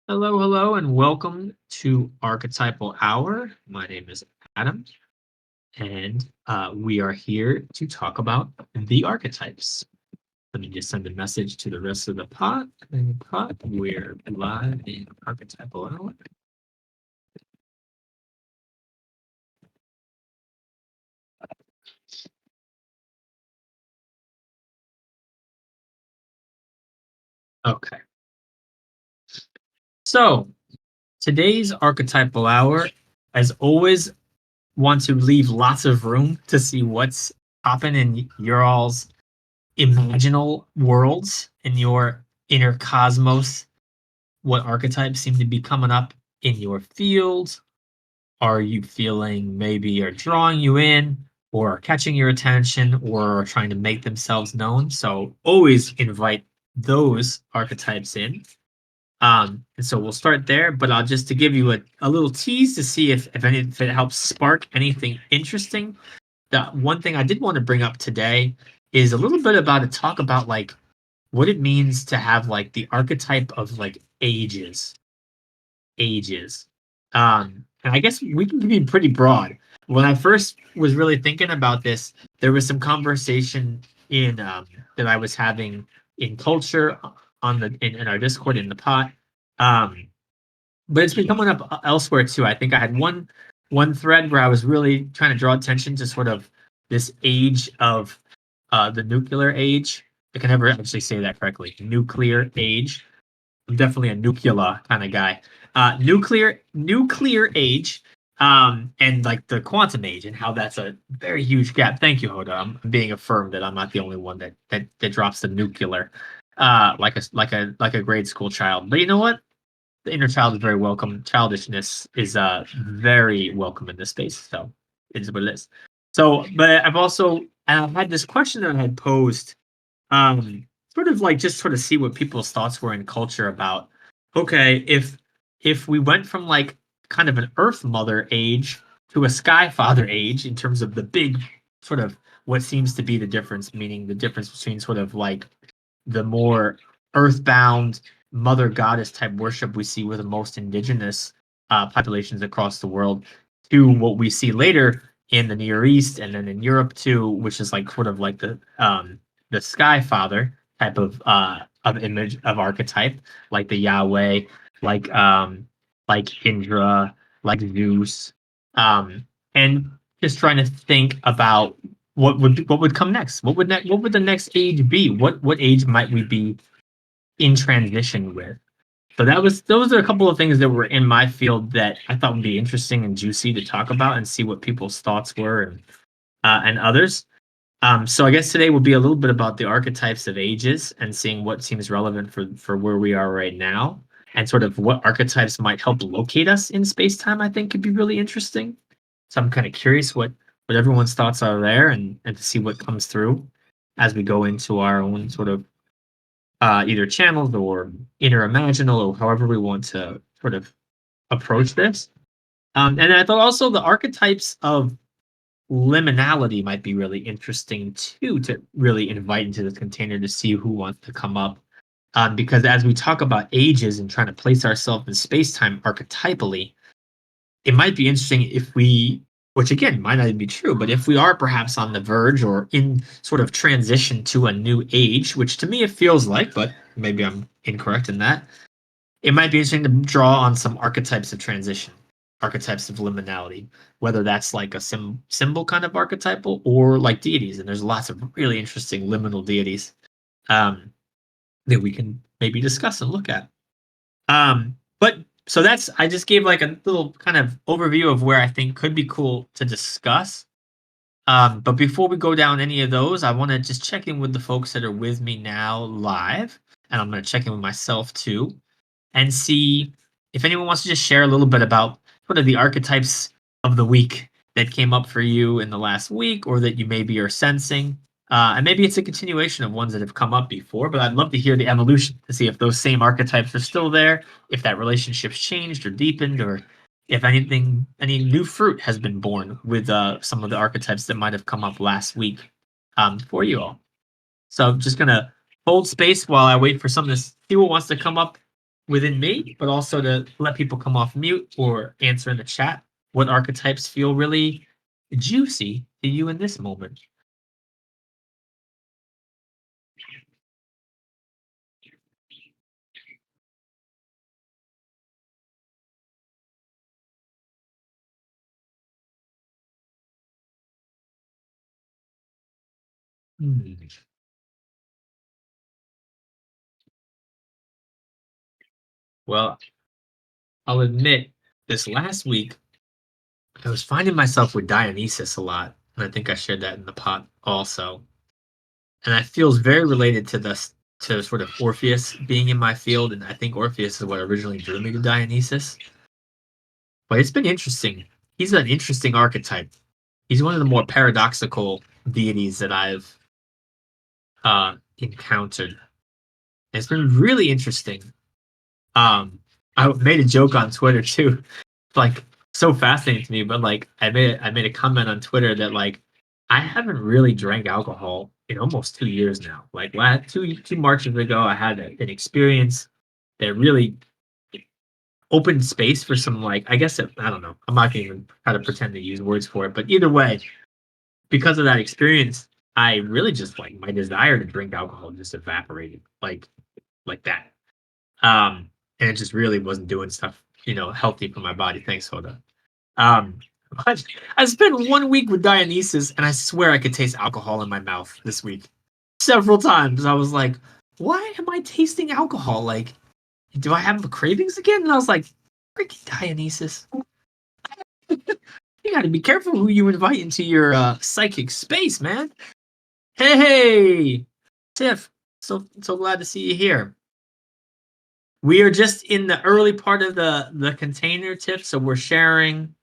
Hello, hello, and welcome to Archetypal Hour. My name is Adam, and we are here to talk about the archetypes. Let me just send a message to the rest of the pot. We're live in Archetypal Hour. Okay. So today's Archetypal Hour, as always, want to leave lots of room to see what's popping in your all's imaginal worlds in your inner cosmos. What archetypes seem to be coming up in your field? Are you feeling maybe are drawing you in or are catching your attention or are trying to make themselves known? So always invite those archetypes in. And so we'll start there, but I'll just to give you a little tease to see if it helps spark anything interesting. The one thing I did want to bring up today is a little bit about a talk about like what it means to have like the archetype of like ages. And I guess we can be pretty broad. When I first was really thinking about this, there was some conversation in that I was having in culture on in our Discord in the pot. Um, but it's been coming up elsewhere too. I think I had one thread where I was really trying to draw attention to sort of this age of the nuclear age. I can never actually say that correctly. Nuclear age. I'm definitely a nuclear kind of guy. Nuclear age, and like the quantum age, and how that's a very huge gap. Thank you, Hoda. I'm being affirmed that I'm not the only one that drops the nuclear, like a grade school child. But you know what? The inner child is very welcome. Childishness is very welcome in this space. So it is what it is. So, but I've had this question that I had posed um sort of like just sort of see what people's thoughts were in culture about okay if we went from like kind of an earth mother age to a sky father age in terms of the big sort of what seems to be the difference, meaning the difference between sort of like the more earthbound mother goddess type worship we see with the most indigenous populations across the world to what we see later in the Near East and then in Europe too, which is like sort of like the Sky Father type of image of archetype, like the Yahweh, like like Indra, like Zeus, and just trying to think about what would come next. What would the next age be? What age might we be in transition with? So those are a couple of things that were in my field that I thought would be interesting and juicy to talk about and see what people's thoughts were and others. So I guess today will be a little bit about the archetypes of ages and seeing what seems relevant for where we are right now and sort of what archetypes might help locate us in space time. I think could be really interesting. So I'm kind of curious what everyone's thoughts are there and to see what comes through as we go into our own sort of either channels or inner imaginal or however we want to sort of approach this. And I thought also the archetypes of liminality might be really interesting too to really invite into this container to see who wants to come up. Because as we talk about ages and trying to place ourselves in space time archetypally, it might be interesting if we, which again might not even be true, but if we are perhaps on the verge or in sort of transition to a new age, which to me it feels like, but maybe I'm incorrect in that, it might be interesting to draw on some archetypes of transition, archetypes of liminality, whether that's like a symbol kind of archetypal or like deities. And there's lots of really interesting liminal deities um, that we can maybe discuss and look at. But so that's I just gave like a little kind of overview of where I think could be cool to discuss. But before we go down any of those, I want to just check in with the folks that are with me now live, and I'm going to check in with myself too and see if anyone wants to just share a little bit about what are the archetypes of the week that came up for you in the last week or that you maybe are sensing. And maybe it's a continuation of ones that have come up before, but I'd love to hear the evolution to see if those same archetypes are still there, if that relationship's changed or deepened, or if anything, any new fruit has been born with some of the archetypes that might have come up last week for you all. So I'm just going to hold space while I wait for someone to see what wants to come up within me, but also to let people come off mute or answer in the chat what archetypes feel really juicy to you in this moment. Hmm. Well, I'll admit, this last week, I was finding myself with Dionysus a lot, and I think I shared that in the pot also. And that feels very related to this to sort of Orpheus being in my field, and I think Orpheus is what originally drew me to Dionysus. But it's been interesting. He's an interesting archetype. He's one of the more paradoxical deities that I've encountered. And it's been really interesting. I made a joke on Twitter too, like so fascinating to me. But like, I made a comment on Twitter that like I haven't really drank alcohol in almost 2 years now. Like last two Marches ago, I had an experience that really opened space for some like I guess I don't know. I'm not gonna even try to pretend to use words for it, but either way, because of that experience, I really just like my desire to drink alcohol just evaporated like that. And it just really wasn't doing stuff, healthy for my body. Thanks, Hoda. Um, but I spent 1 week with Dionysus, and I swear I could taste alcohol in my mouth this week. Several times, I was like, "Why am I tasting alcohol? Like, do I have the cravings again?" And I was like, "Freaking Dionysus, you got to be careful who you invite into your psychic space, man." Hey, Tiff, so glad to see you here. We are just in the early part of the container tip, so we're sharing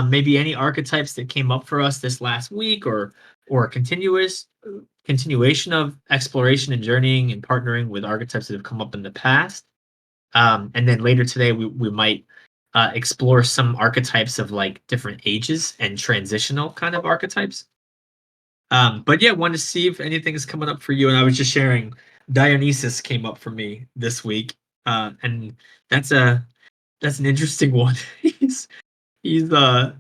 maybe any archetypes that came up for us this last week, or a continuation of exploration and journeying and partnering with archetypes that have come up in the past. And then later today, we might explore some archetypes of like different ages and transitional kind of archetypes. But yeah, wanted to see if anything is coming up for you. And I was just sharing Dionysus came up for me this week. And that's a that's an interesting one. He's I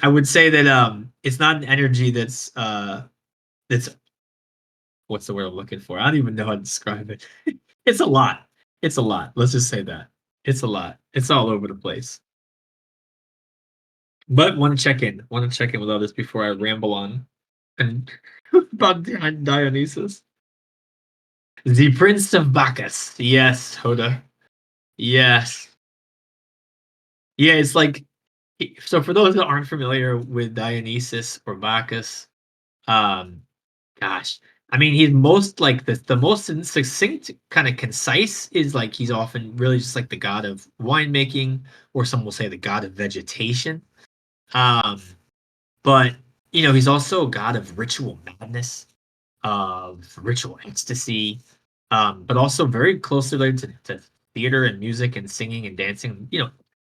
would say that it's not an energy that's what's the word I'm looking for? I don't even know how to describe it. It's a lot. It's a lot. Let's just say that. It's a lot. It's all over the place. But want to check in. Want to check in with others before I ramble on and about Dionysus. The Prince of Bacchus. Yes, Hoda. Yes. Yeah, it's like so for those that aren't familiar with Dionysus or Bacchus, um, gosh, I mean he's most like the most succinct, kind of concise is like he's often really just like the god of winemaking, or some will say the god of vegetation. Um, but he's also a god of ritual madness, of ritual ecstasy, but also very closely related to theater and music and singing and dancing.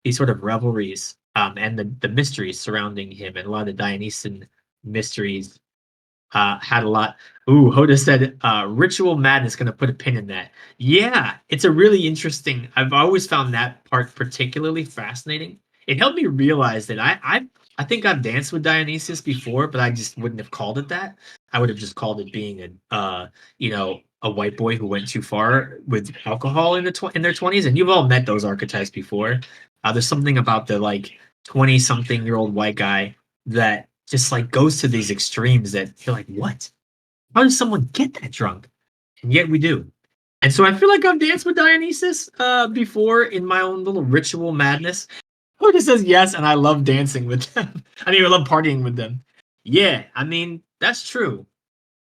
These sort of revelries, and the mysteries surrounding him, and a lot of the Dionysian mysteries had a lot. Ooh, Hoda said ritual madness. Gonna put a pin in that. Yeah, it's a really interesting. I've always found that part particularly fascinating. It helped me realize that I think I've danced with Dionysus before, but I just wouldn't have called it that. I would have just called it being a white boy who went too far with alcohol in their 20s. And you've all met those archetypes before. There's something about the like 20-something-year-old white guy that just like goes to these extremes that you're like, what? How does someone get that drunk? And yet we do. And so I feel like I've danced with Dionysus before in my own little ritual madness. Who just says yes, and I love dancing with them. I mean, I love partying with them. Yeah, I mean, that's true.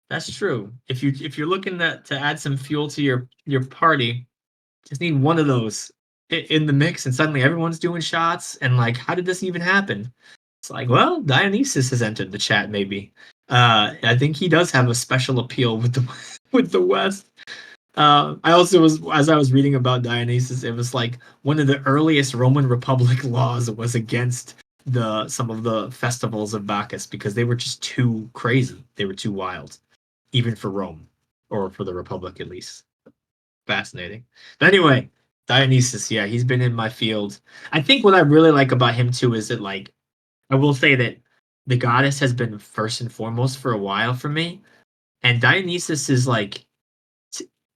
That's true. If you're looking to add some fuel to your party, just need one of those in the mix, and suddenly everyone's doing shots. And like, how did this even happen? It's like, well, Dionysus has entered the chat. Maybe. I think he does have a special appeal with the with the West. I also was as I was reading about Dionysus, it was like one of the earliest Roman Republic laws was against the some of the festivals of Bacchus because they were just too crazy. They were too wild, even for Rome or for the Republic at least. Fascinating. But anyway, Dionysus, yeah, he's been in my field. I think what I really like about him too is that like I will say that the goddess has been first and foremost for a while for me, and Dionysus is like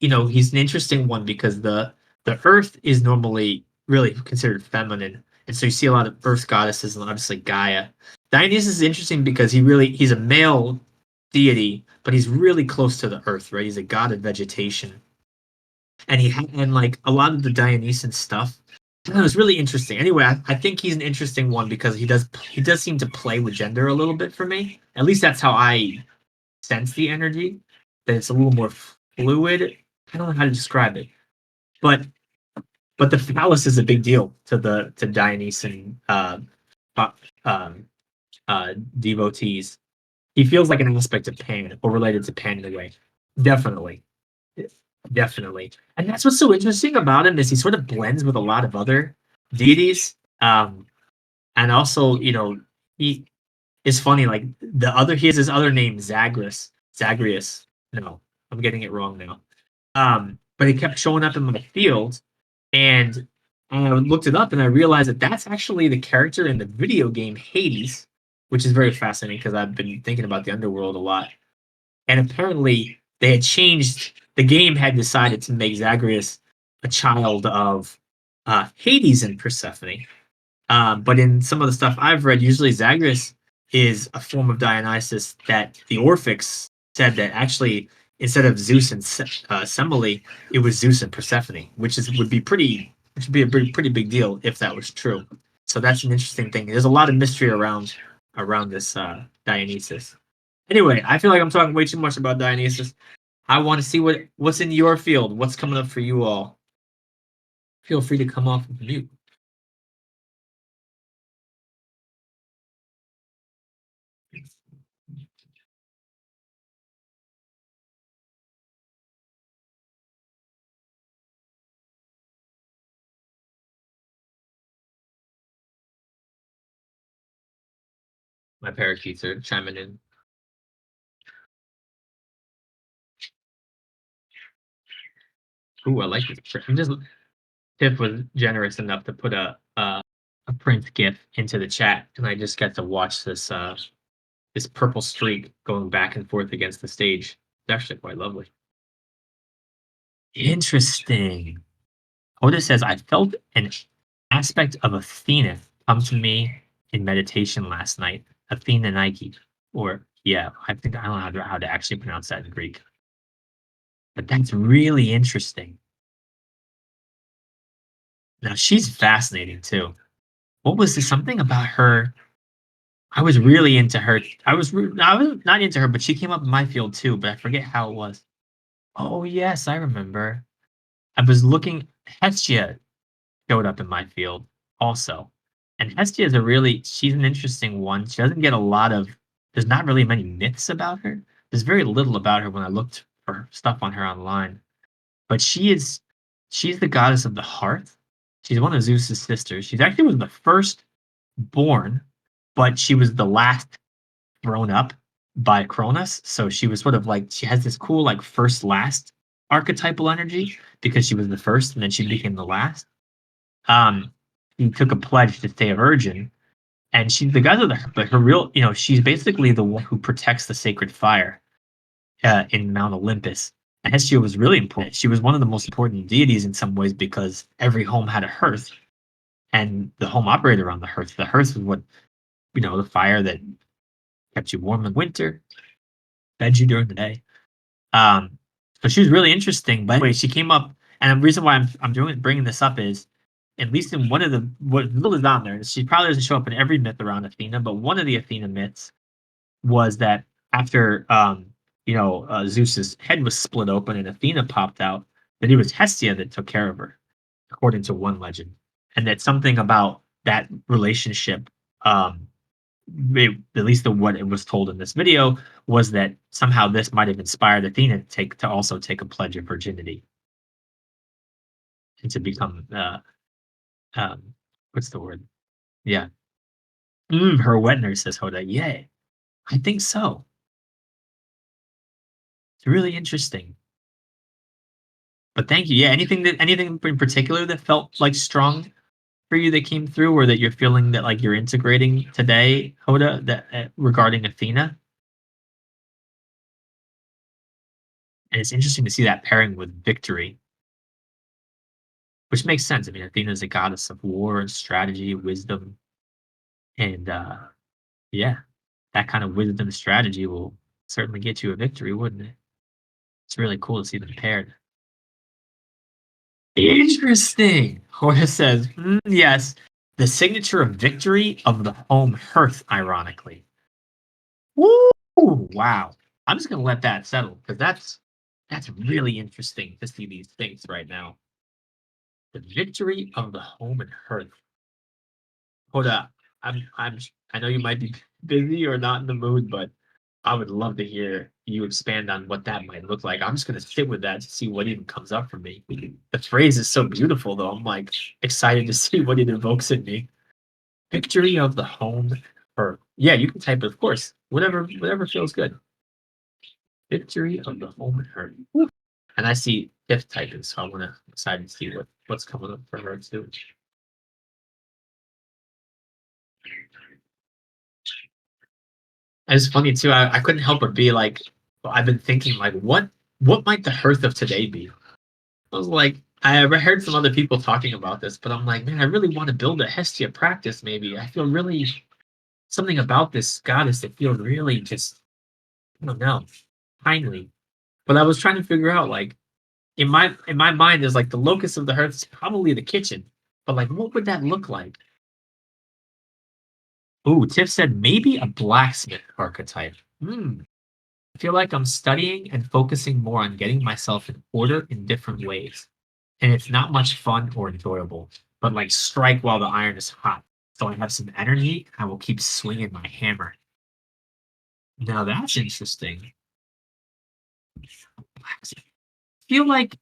he's an interesting one because the earth is normally really considered feminine, and so you see a lot of earth goddesses and obviously Gaia. Dionysus is interesting because he's a male deity, but he's really close to the earth, right? He's a god of vegetation, and and like a lot of the Dionysian stuff. I don't know, it's really interesting. Anyway, I think he's an interesting one because he does seem to play with gender a little bit for me. At least that's how I sense the energy. That it's a little more fluid. I don't know how to describe it, but the phallus is a big deal to Dionysian uh, um, devotees. He feels like an aspect of Pan or related to Pan in a way. Definitely. Definitely. And that's what's so interesting about him is he sort of blends with a lot of other deities. And also, he is funny, like he has his other name, Zagreus. No, I'm getting it wrong now. But he kept showing up in my field, and I looked it up and I realized that that's actually the character in the video game Hades, which is very fascinating because I've been thinking about the underworld a lot. And apparently, the game had decided to make Zagreus a child of Hades and Persephone. But in some of the stuff I've read, usually Zagreus is a form of Dionysus that the Orphics said that actually instead of Zeus and Semele, it was Zeus and Persephone, which would be a pretty big deal if that was true. So that's an interesting thing. There's a lot of mystery around this Dionysus. Anyway, I feel like I'm talking way too much about Dionysus. I want to see what's in your field. What's coming up for you all? Feel free to come off of mute. My parakeets are chiming in. Ooh, I like this. I'm just Tiff was generous enough to put a print GIF into the chat, and I just got to watch this purple streak going back and forth against the stage. It's actually quite lovely. Interesting. Oda says, I felt an aspect of Athena come to me in meditation last night. Athena Nike. Or, yeah, I don't know how to actually pronounce that in Greek. But that's really interesting. Now, she's fascinating too. What was this? Something about her? I was really into her. I was not into her, but she came up in my field too, but I forget how it was. Oh, yes, I remember. I was looking, Hestia showed up in my field also. And Hestia she's an interesting one. She doesn't get there's not really many myths about her. There's very little about her when I looked for stuff on her online. But she's the goddess of the hearth. She's one of Zeus's sisters. She's actually was the first born, but she was the last thrown up by Cronus. So she was sort of like she has this cool like first last archetypal energy because she was the first and then she became the last. Um, she took a pledge to stay a virgin, and she's the guys of the but her real she's basically the one who protects the sacred fire in Mount Olympus. And Hestia was really important. She was one of the most important deities in some ways because every home had a hearth, and the home operated around the hearth. The hearth was what the fire that kept you warm in winter, fed you during the day. Um, so she was really interesting. But anyway, she came up, and the reason why I'm bringing this up is, at least in one of what little is on there, she probably doesn't show up in every myth around Athena, but one of the Athena myths was that after Zeus's head was split open and Athena popped out, that it was Hestia that took care of her, according to one legend, and that something about that relationship um, at least what it was told in this video was that somehow this might have inspired Athena to also take a pledge of virginity and to become um what's the word? Yeah. Her wet nurse, says Hoda. Yeah, I think so. It's really interesting. But thank you. Yeah, anything in particular that felt like strong for you that came through, or that you're feeling that like you're integrating today, Hoda, that regarding Athena? And it's interesting to see that pairing with victory, which makes sense. I mean, Athena is a goddess of war and strategy, wisdom, and yeah, that kind of wisdom strategy will certainly get you a victory, wouldn't it? It's really cool to see them paired. Interesting. Horace says, yes, the signature of victory of the home hearth, ironically. Woo! Wow. I'm just gonna let that settle because that's really interesting to see these things right now. The victory of the home and hearth. Hold up. I know you might be busy or not in the mood, but I would love to hear you expand on what that might look like. I'm just gonna sit with that to see what even comes up for me. The phrase is so beautiful though. I'm like excited to see what it evokes in me. Victory of the home hearth. Yeah, you can type it, of course. Whatever feels good. Victory of the home and hearth. And I see if typing, so I wanna excited to see what's coming up for her too. And it's funny too. I couldn't help but be like, well, I've been thinking like, what might the hearth of today be? I was like, I heard some other people talking about this, but I'm like, man, I really want to build a Hestia practice. Maybe I feel really something about this goddess that feels really just, I don't know, kindly. But I was trying to figure out like in my mind is like the locus of the hearth is probably the kitchen, but like what would that look like? Ooh, Tiff said maybe a blacksmith archetype. Hmm. I feel like I'm studying and focusing more on getting myself in order in different ways. And it's not much fun or enjoyable, but like strike while the iron is hot. So I have some energy. I will keep swinging my hammer. Now that's interesting. I feel like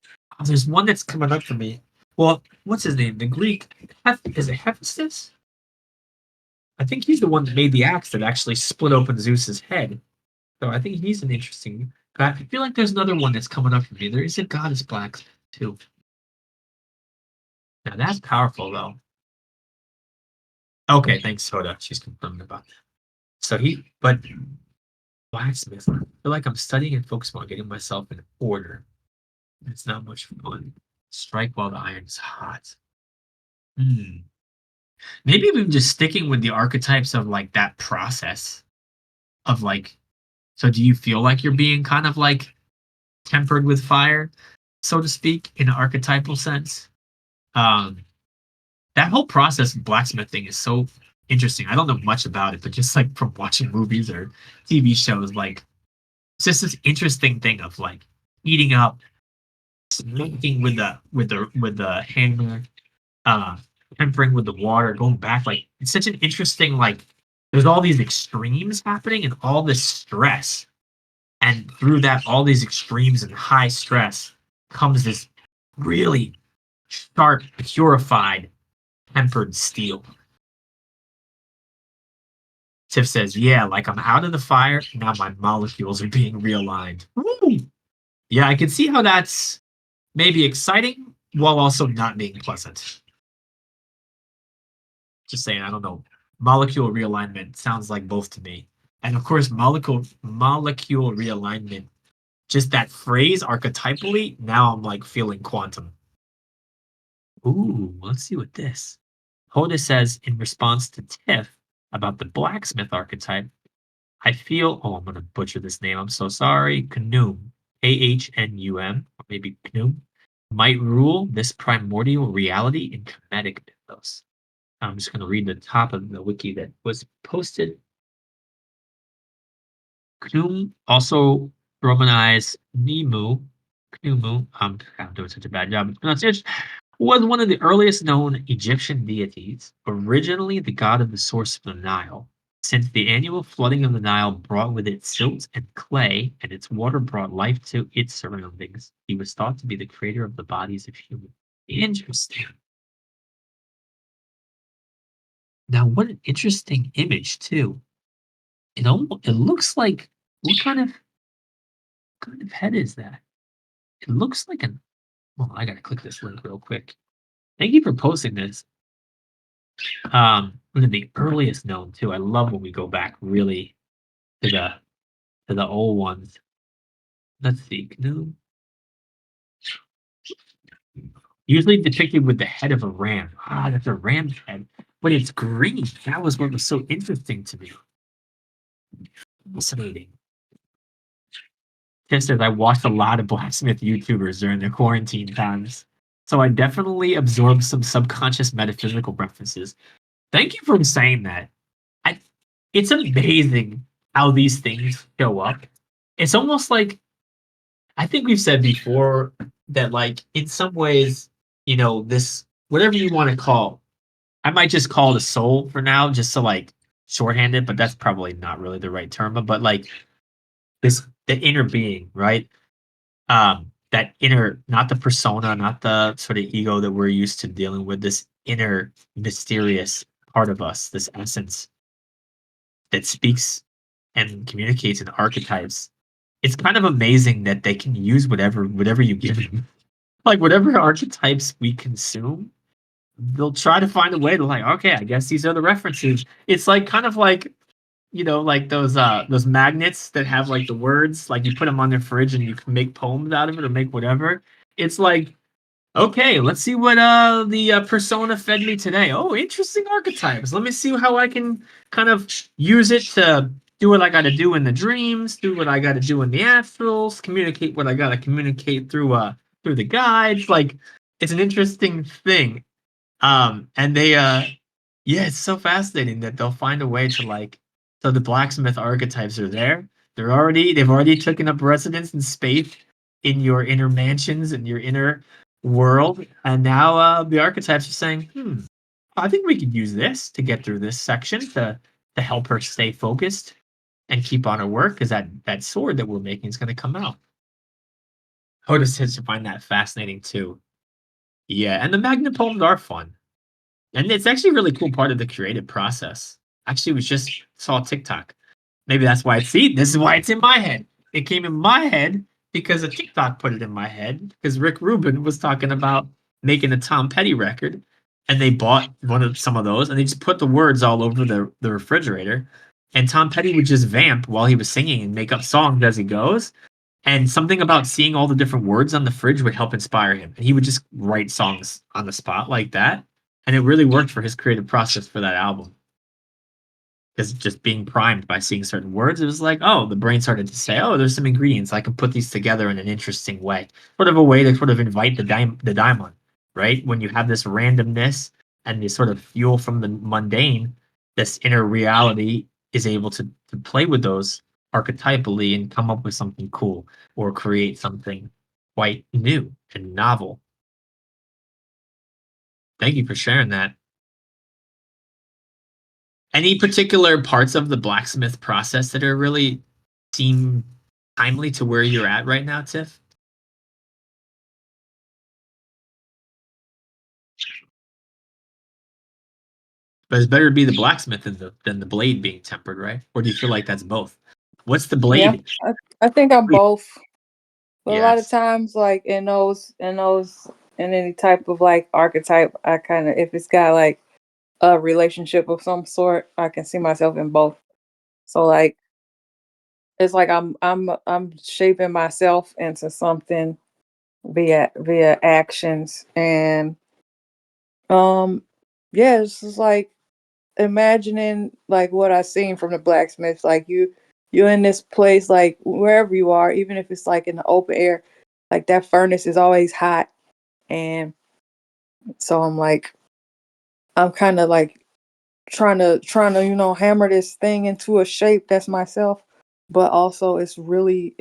there's one that's coming up for me. Well, what's his name? The Greek. Is it Hephaestus? I think he's the one that made the axe that actually split open Zeus's head. So I think he's an interesting guy. I feel like there's another one that's coming up for me. There is a goddess blacksmith too. Now that's powerful though. Okay, thanks, Soda. She's confirmed about that. So but blacksmith. I feel like I'm studying and focusing on getting myself in order. It's not much fun. Strike while the iron's hot. Hmm. Maybe even just sticking with the archetypes of like that process of like. So do you feel like you're being kind of like tempered with fire, so to speak, in an archetypal sense? Um, that whole process of blacksmithing is so interesting. I don't know much about it, but just like from watching movies or TV shows, like it's just this interesting thing of like heating up, smoking with the hammer, uh, tempering with the water, going back. Like it's such an interesting like. There's all these extremes happening and all this stress, and through that, all these extremes and high stress comes this really sharp, purified, tempered steel. Tiff says, "Yeah, like I'm out of the fire. Now my molecules are being realigned." Woo! Yeah, I can see how that's maybe exciting while also not being pleasant. Just saying, I don't know. Molecule realignment sounds like both to me. And of course, molecule realignment, just that phrase archetypally, now I'm like feeling quantum. Ooh, let's see what this. Hoda says in response to Tiff about the blacksmith archetype, I feel, oh, I'm going to butcher this name. I'm so sorry. Khnum, Ahnum, or maybe Khnum, might rule this primordial reality in Kemetic mythos. I'm just going to read the top of the wiki that was posted. Khnum, also Romanized Nimu, Knumu, I'm doing such a bad job of pronunciation, was one of the earliest known Egyptian deities, originally the god of the source of the Nile. Since the annual flooding of the Nile brought with it silt and clay, and its water brought life to its surroundings, he was thought to be the creator of the bodies of humans. Interesting. Now, what an interesting image, too. It looks like what kind of head is that? It looks like an Well, I gotta click this link real quick. Thank you for posting this. One of the earliest known too. I love when we go back really to the old ones. Let's see, Khnum. Usually depicted with the head of a ram. Ah, that's a ram's head, but it's green. That was what was so interesting to me. Fascinating. Just as I watched a lot of blacksmith YouTubers during the quarantine times, so I definitely absorbed some subconscious metaphysical references. Thank you for saying that. I, it's amazing how these things show up. It's almost like I think we've said before that, like, in some ways, this whatever you want to call, I might just call it a soul for now, just to like shorthand it, but that's probably not really the right term. But like the inner being, right? That inner, not the persona, not the sort of ego that we're used to dealing with, this inner mysterious part of us, this essence that speaks and communicates in archetypes. It's kind of amazing that they can use whatever you give them. Like whatever archetypes we consume, they'll try to find a way to like, okay, I guess these are the references. It's like kind of like, like those magnets that have like the words, like you put them on the fridge and you can make poems out of it or make whatever. It's like, okay, let's see what the persona fed me today. Oh, interesting archetypes. Let me see how I can kind of use it to do what I got to do in the dreams, do what I got to do in the astrals, communicate what I got to communicate through the guides. Like it's an interesting thing. And they yeah, it's so fascinating that they'll find a way to like so the blacksmith archetypes are there. They've already taken up residence in space in your inner mansions and your inner world. And now the archetypes are saying, I think we could use this to get through this section to help her stay focused and keep on her work because that sword that we're making is going to come out. Hoda says to find that fascinating too. Yeah, and the magnet poems are fun. And it's actually a really cool part of the creative process. Actually, was just saw TikTok. Maybe that's why see, this is why it's in my head. It came in my head because a TikTok put it in my head because Rick Rubin was talking about making a Tom Petty record, and they bought some of those, and they just put the words all over the refrigerator, and Tom Petty would just vamp while he was singing and make up songs as he goes. And something about seeing all the different words on the fridge would help inspire him. And he would just write songs on the spot like that. And it really worked for his creative process for that album. Because just being primed by seeing certain words, it was like, oh, the brain started to say, oh, there's some ingredients. I can put these together in an interesting way. Sort of a way to sort of invite the diamond, right? When you have this randomness and this sort of fuel from the mundane, this inner reality is able to play with those archetypally and come up with something cool or create something quite new and novel. Thank you for sharing that. Any particular parts of the blacksmith process that are really seem timely to where you're at right now, Tiff? But it's better to be the blacksmith than the blade being tempered, right? Or do you feel like that's both? What's the Yeah, blade? I think I'm both. But a lot of Yes. times, like in any type of like archetype, I kind of if it's got like a relationship of some sort, I can see myself in both. So like it's like I'm shaping myself into something via actions and um yeah, it's just like imagining like what I seen from the blacksmith. Like you're in this place, like wherever you are, even if it's like in the open air, like that furnace is always hot. And so I'm kind of like trying to hammer this thing into a shape that's myself, but also it's really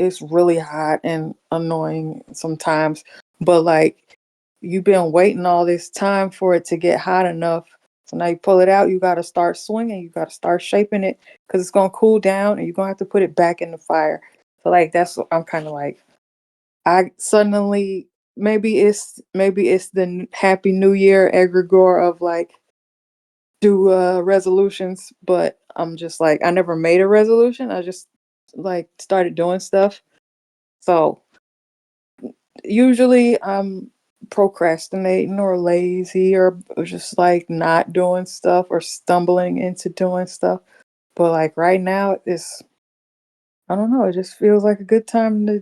hot and annoying sometimes. But like you've been waiting all this time for it to get hot enough, so now you pull it out. You got to start swinging. You got to start shaping it because it's gonna cool down, and you're gonna have to put it back in the fire. So like that's what I'm kind of like. I suddenly maybe it's the Happy New Year egregore of like do resolutions, but I'm just like I never made a resolution. I just like started doing stuff. So usually procrastinating or lazy or just like not doing stuff or stumbling into doing stuff. But like right now, it's I don't know. It just feels like a good time to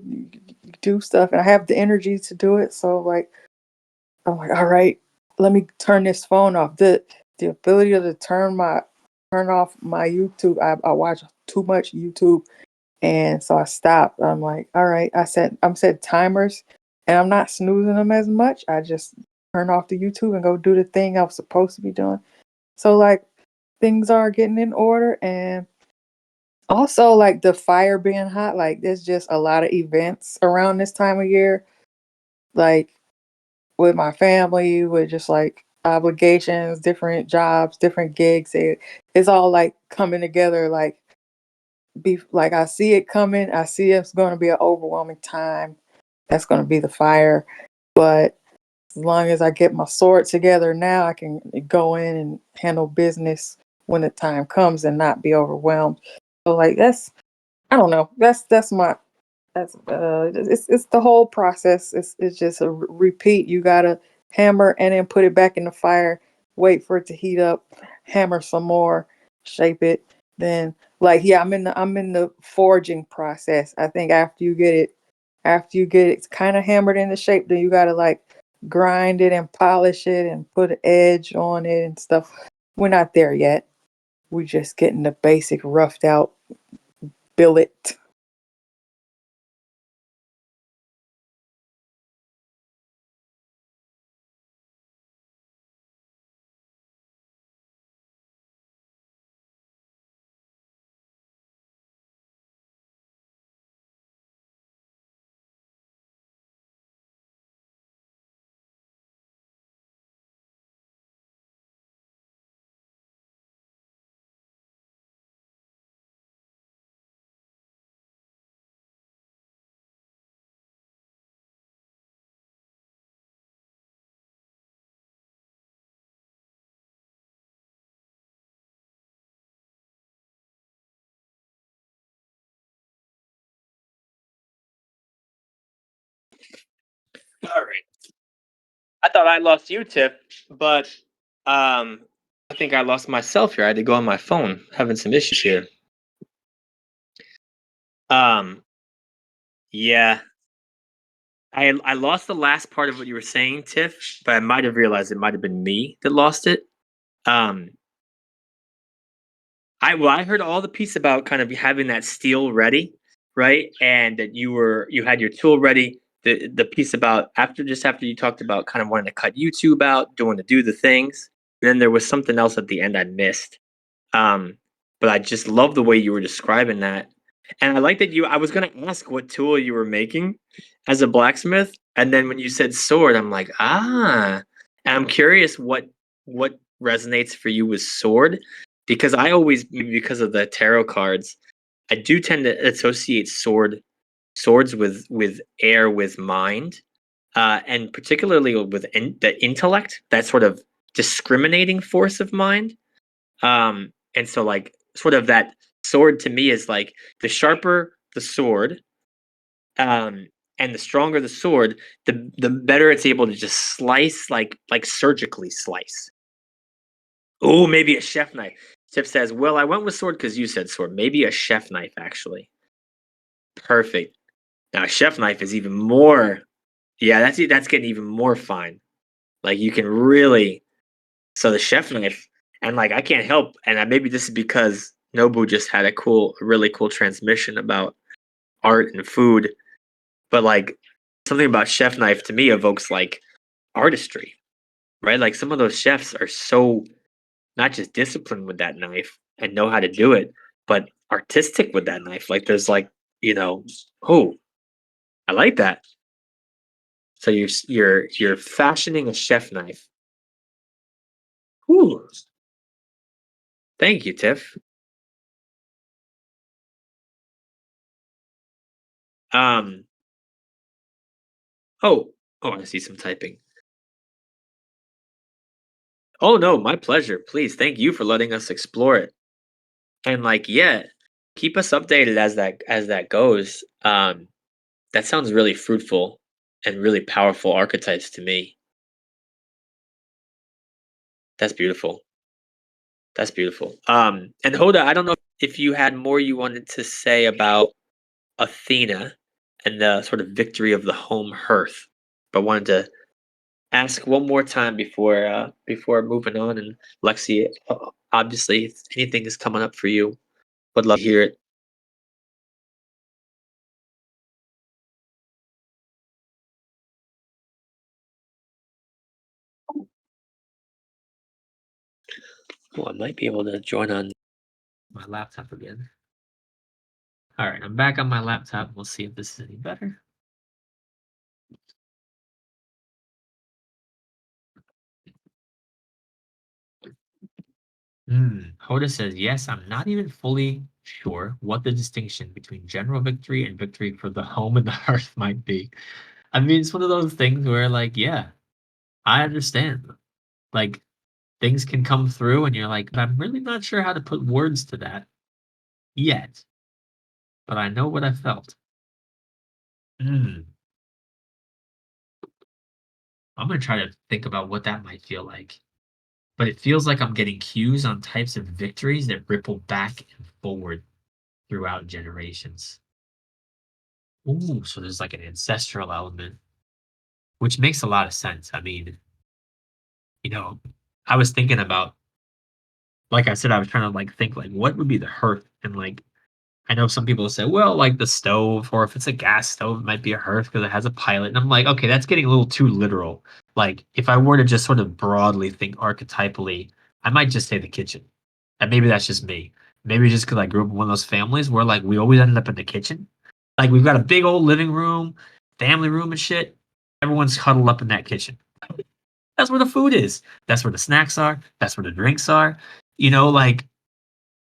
do stuff, and I have the energy to do it. So like I'm like, all right, let me turn this phone off. The ability to turn off my YouTube. I watch too much YouTube, and so I stopped. I'm like, all right. I'm set timers, and I'm not snoozing them as much. I just turn off the YouTube and go do the thing I was supposed to be doing. So like things are getting in order, and also like the fire being hot. Like there's just a lot of events around this time of year. Like with my family, with just like obligations, different jobs, different gigs. It's all like coming together. Like I see it coming. I see it's going to be an overwhelming time. That's going to be the fire. But as long as I get my sword together now, I can go in and handle business when the time comes and not be overwhelmed. So like that's I don't know. That's my that's it's the whole process. It's just a repeat. You gotta hammer and then put it back in the fire, wait for it to heat up, hammer some more, shape it. Then like yeah, I'm in the forging process. I think after you get it kind of hammered into shape, then you gotta like grind it and polish it and put an edge on it and stuff. We're not there yet. We're just getting the basic roughed out billet. All right. I thought I lost you, Tiff, but um, I think I lost myself here. I had to go on my phone, having some issues here. Um, yeah, I lost the last part of what you were saying, Tiff, but I might have realized it might have been me that lost it. Um, I heard all the piece about kind of having that steel ready, right? And that you had your tool ready. The piece about after you talked about kind of wanting to cut YouTube out, doing to do the things. And then there was something else at the end I missed. Um, but I just love the way you were describing that. And I like that I was gonna ask what tool you were making as a blacksmith, and then when you said sword, I'm like, ah. And I'm curious what resonates for you with sword, because I always maybe because of the tarot cards, I do tend to associate swords with air, with mind, and particularly with the intellect, that sort of discriminating force of mind. And so like sort of that sword to me is like the sharper the sword, um, and the stronger the sword, the better it's able to just slice like surgically slice. Oh, maybe a chef knife. Tiff says, "Well, I went with sword because you said sword. Maybe a chef knife, actually. Perfect. Now, a chef knife is even more. Yeah, that's getting even more fine. Like you can really so the chef knife, and like I can't help, and maybe this is because Nobu just had really cool transmission about art and food, but like something about chef knife to me evokes like artistry, right? Like some of those chefs are so not just disciplined with that knife and know how to do it, but artistic with that knife. Like there's like you know, oh, I like that. So you're fashioning a chef knife. Ooh, thank you, Tiff. Um, oh, oh, I see some typing. Oh no, my pleasure. Please, thank you for letting us explore it. And like, yeah, keep us updated as that goes. That sounds really fruitful and really powerful archetypes to me. That's beautiful. That's beautiful. And Hoda, I don't know if you had more you wanted to say about Athena and the sort of victory of the home hearth, but wanted to ask one more time before moving on. And Lexi, obviously, if anything is coming up for you, would love to hear it. Well, I might be able to join on my laptop again. All right, I'm back on my laptop. We'll see if this is any better. Hoda says, yes, I'm not even fully sure what the distinction between general victory and victory for the home and the hearth might be. I mean, it's one of those things where, like, yeah, I understand. Like, things can come through, and you're like, I'm really not sure how to put words to that yet, but I know what I felt. Mm, I'm gonna try to think about what that might feel like. But it feels like I'm getting cues on types of victories that ripple back and forward throughout generations. Ooh, so there's like an ancestral element, which makes a lot of sense. I mean, you know, I was thinking about, like I said, I was trying to like think like what would be the hearth, and like I know some people say, well, like the stove, or if it's a gas stove, it might be a hearth because it has a pilot. And I'm like, okay, that's getting a little too literal. Like, if I were to just sort of broadly think archetypally, I might just say the kitchen. And maybe that's just me. Maybe just because I grew up in one of those families where like we always ended up in the kitchen. Like we've got a big old living room, family room and shit. Everyone's huddled up in that kitchen. That's where the food is. That's where the snacks are. That's where the drinks are. Like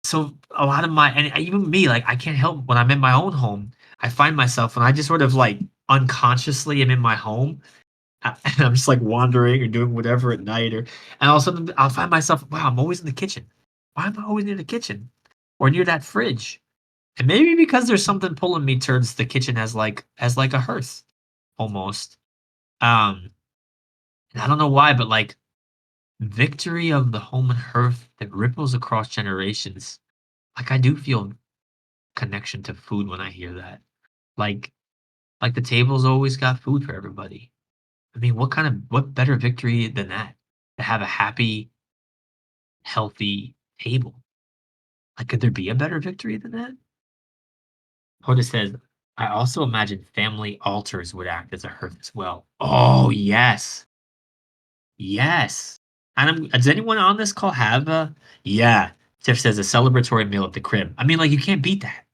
so a lot of my and even me, like I can't help when I'm in my own home, I find myself when I just sort of like unconsciously am in my home and I'm just like wandering or doing whatever at night and all of a sudden I'll find myself, wow, I'm always in the kitchen. Why am I always near the kitchen or near that fridge? And maybe because there's something pulling me towards the kitchen as like a hearth almost. Um, and I don't know why, but like victory of the home and hearth that ripples across generations. Like I do feel connection to food when I hear that. Like like the table's always got food for everybody. I mean, what better victory than that? To have a happy, healthy table. Like, could there be a better victory than that? Hoda says, I also imagine family altars would act as a hearth as well. Oh yes. Yes. And does anyone on this call have a yeah. Tiff says a celebratory meal at the crib. I mean, like you can't beat that.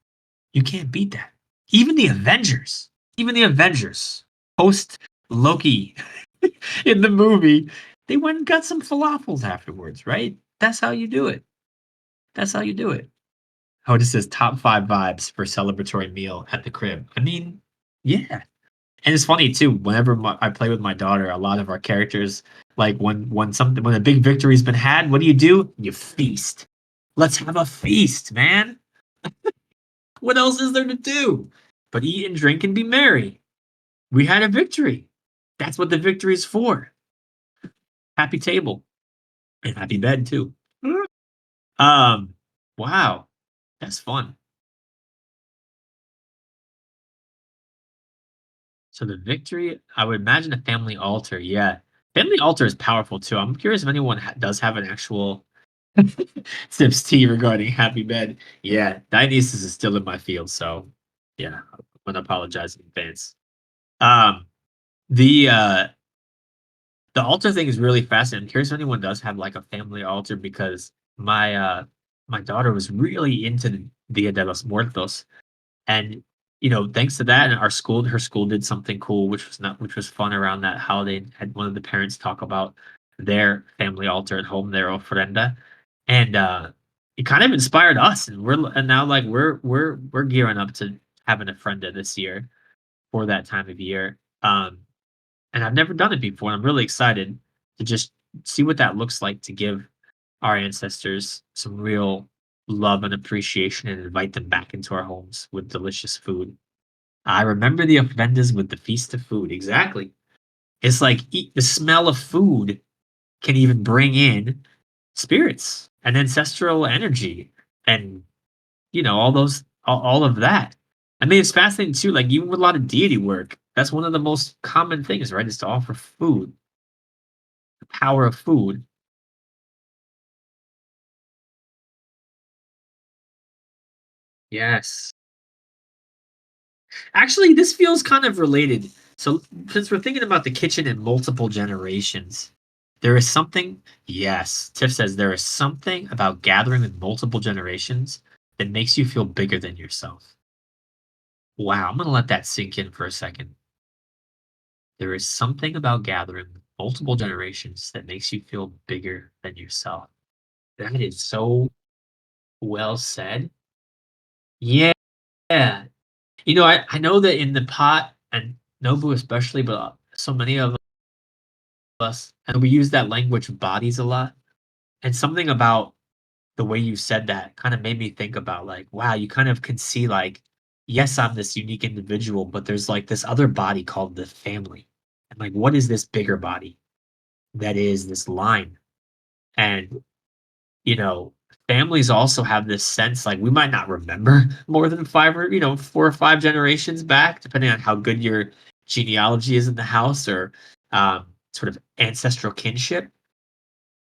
You can't beat that. Even the Avengers, even the Avengers, post Loki in the movie, they went and got some falafels afterwards, right? That's how you do it. That's how you do it. Oh, this says top 5 vibes for celebratory meal at the crib. I mean, yeah. And it's funny too. Whenever I play with my daughter, a lot of our characters, like when a big victory's been had, what do? You feast. Let's have a feast, man. What else is there to do? But eat and drink and be merry. We had a victory. That's what the victory is for. Happy table and happy bed too. Um, wow, that's fun. So the victory, I would imagine a family altar. Yeah, family altar is powerful too. I'm curious if anyone does have an actual sips tea regarding happy bed. Yeah, Dionysus is still in my field, so yeah, I'm gonna apologize in advance. Um, the uh The altar thing is really fascinating. I'm curious if anyone does have like a family altar because my daughter was really into the Dia de los Muertos, and thanks to that, and her school did something cool, which was fun around that holiday. And had one of the parents talk about their family altar at home, their ofrenda, and it kind of inspired us. And now like we're gearing up to having a ofrenda this year for that time of year. And I've never done it before. And I'm really excited to just see what that looks like to give our ancestors some real love and appreciation and invite them back into our homes with delicious food. I remember the ofrendas with the feast of food. Exactly. It's like the smell of food can even bring in spirits and ancestral energy and all of that. I mean, it's fascinating too. Like even with a lot of deity work, that's one of the most common things, right? Is to offer food, the power of food. Yes. Actually, this feels kind of related. So, since we're thinking about the kitchen in multiple generations, there is something, yes, Tiff says there is something about gathering with multiple generations that makes you feel bigger than yourself. Wow, I'm going to let that sink in for a second. There is something about gathering with multiple generations that makes you feel bigger than yourself. That is so well said. Yeah. I know that in the pot and Nobu especially, but so many of us, and we use that language bodies a lot. And something about the way you said that kind of made me think about like, wow, you kind of can see like, yes, I'm this unique individual, but there's like this other body called the family. And like, what is this bigger body that is this line? And you know, families also have this sense like we might not remember more than five or 4 or 5 generations back, depending on how good your genealogy is in the house or sort of ancestral kinship.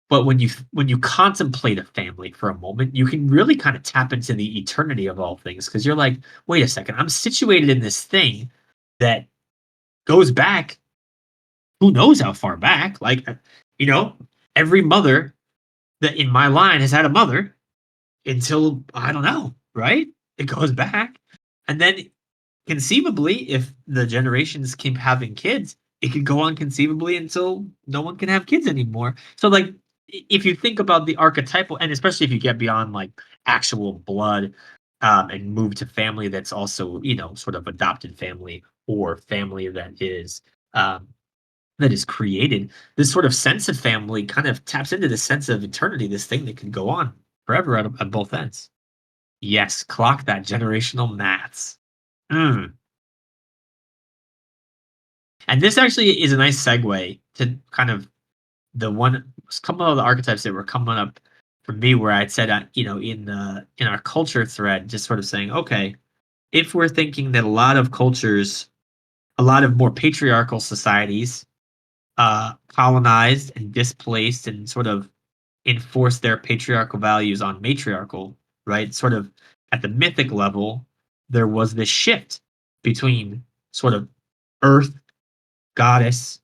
But when you contemplate a family for a moment, you can really kind of tap into the eternity of all things because you're like, wait a second, I'm situated in this thing that goes back who knows how far back. Like, you know, every mother that in my line has had a mother until I don't know, right? It goes back. And then conceivably, if the generations keep having kids, it could go on conceivably until no one can have kids anymore. So like if you think about the archetypal and especially if you get beyond like actual blood and move to family that's also, sort of adopted family or family um that is created, this sort of sense of family kind of taps into the sense of eternity, this thing that can go on forever at both ends. Yes, clock that generational maths. Mm. And this actually is a nice segue to kind of the one couple of the archetypes that were coming up for me where I'd said in our culture thread, just sort of saying, okay, if we're thinking that a lot of cultures, a lot of more patriarchal societies, colonized and displaced and sort of enforced their patriarchal values on matriarchal, right? Sort of at the mythic level, there was this shift between sort of earth goddess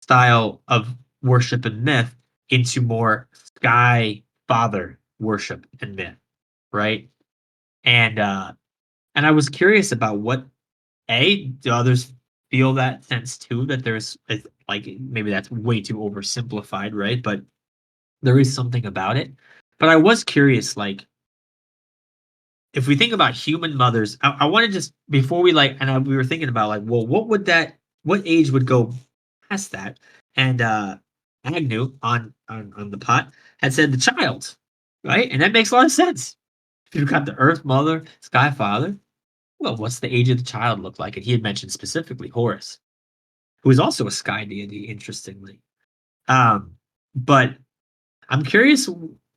style of worship and myth into more sky father worship and myth, right? And and I was curious about what do others feel that sense too that like maybe that's way too oversimplified, right? But there is something about it. But I was curious, like if we think about human mothers, I want to just before we like, and we were thinking about like, well, what age would go past that? And Agnew on the pot had said the child, right? And that makes a lot of sense. If you've got the Earth Mother, Sky Father, well, what's the age of the child look like? And he had mentioned specifically Horus, who is also a sky deity, interestingly. Um, but I'm curious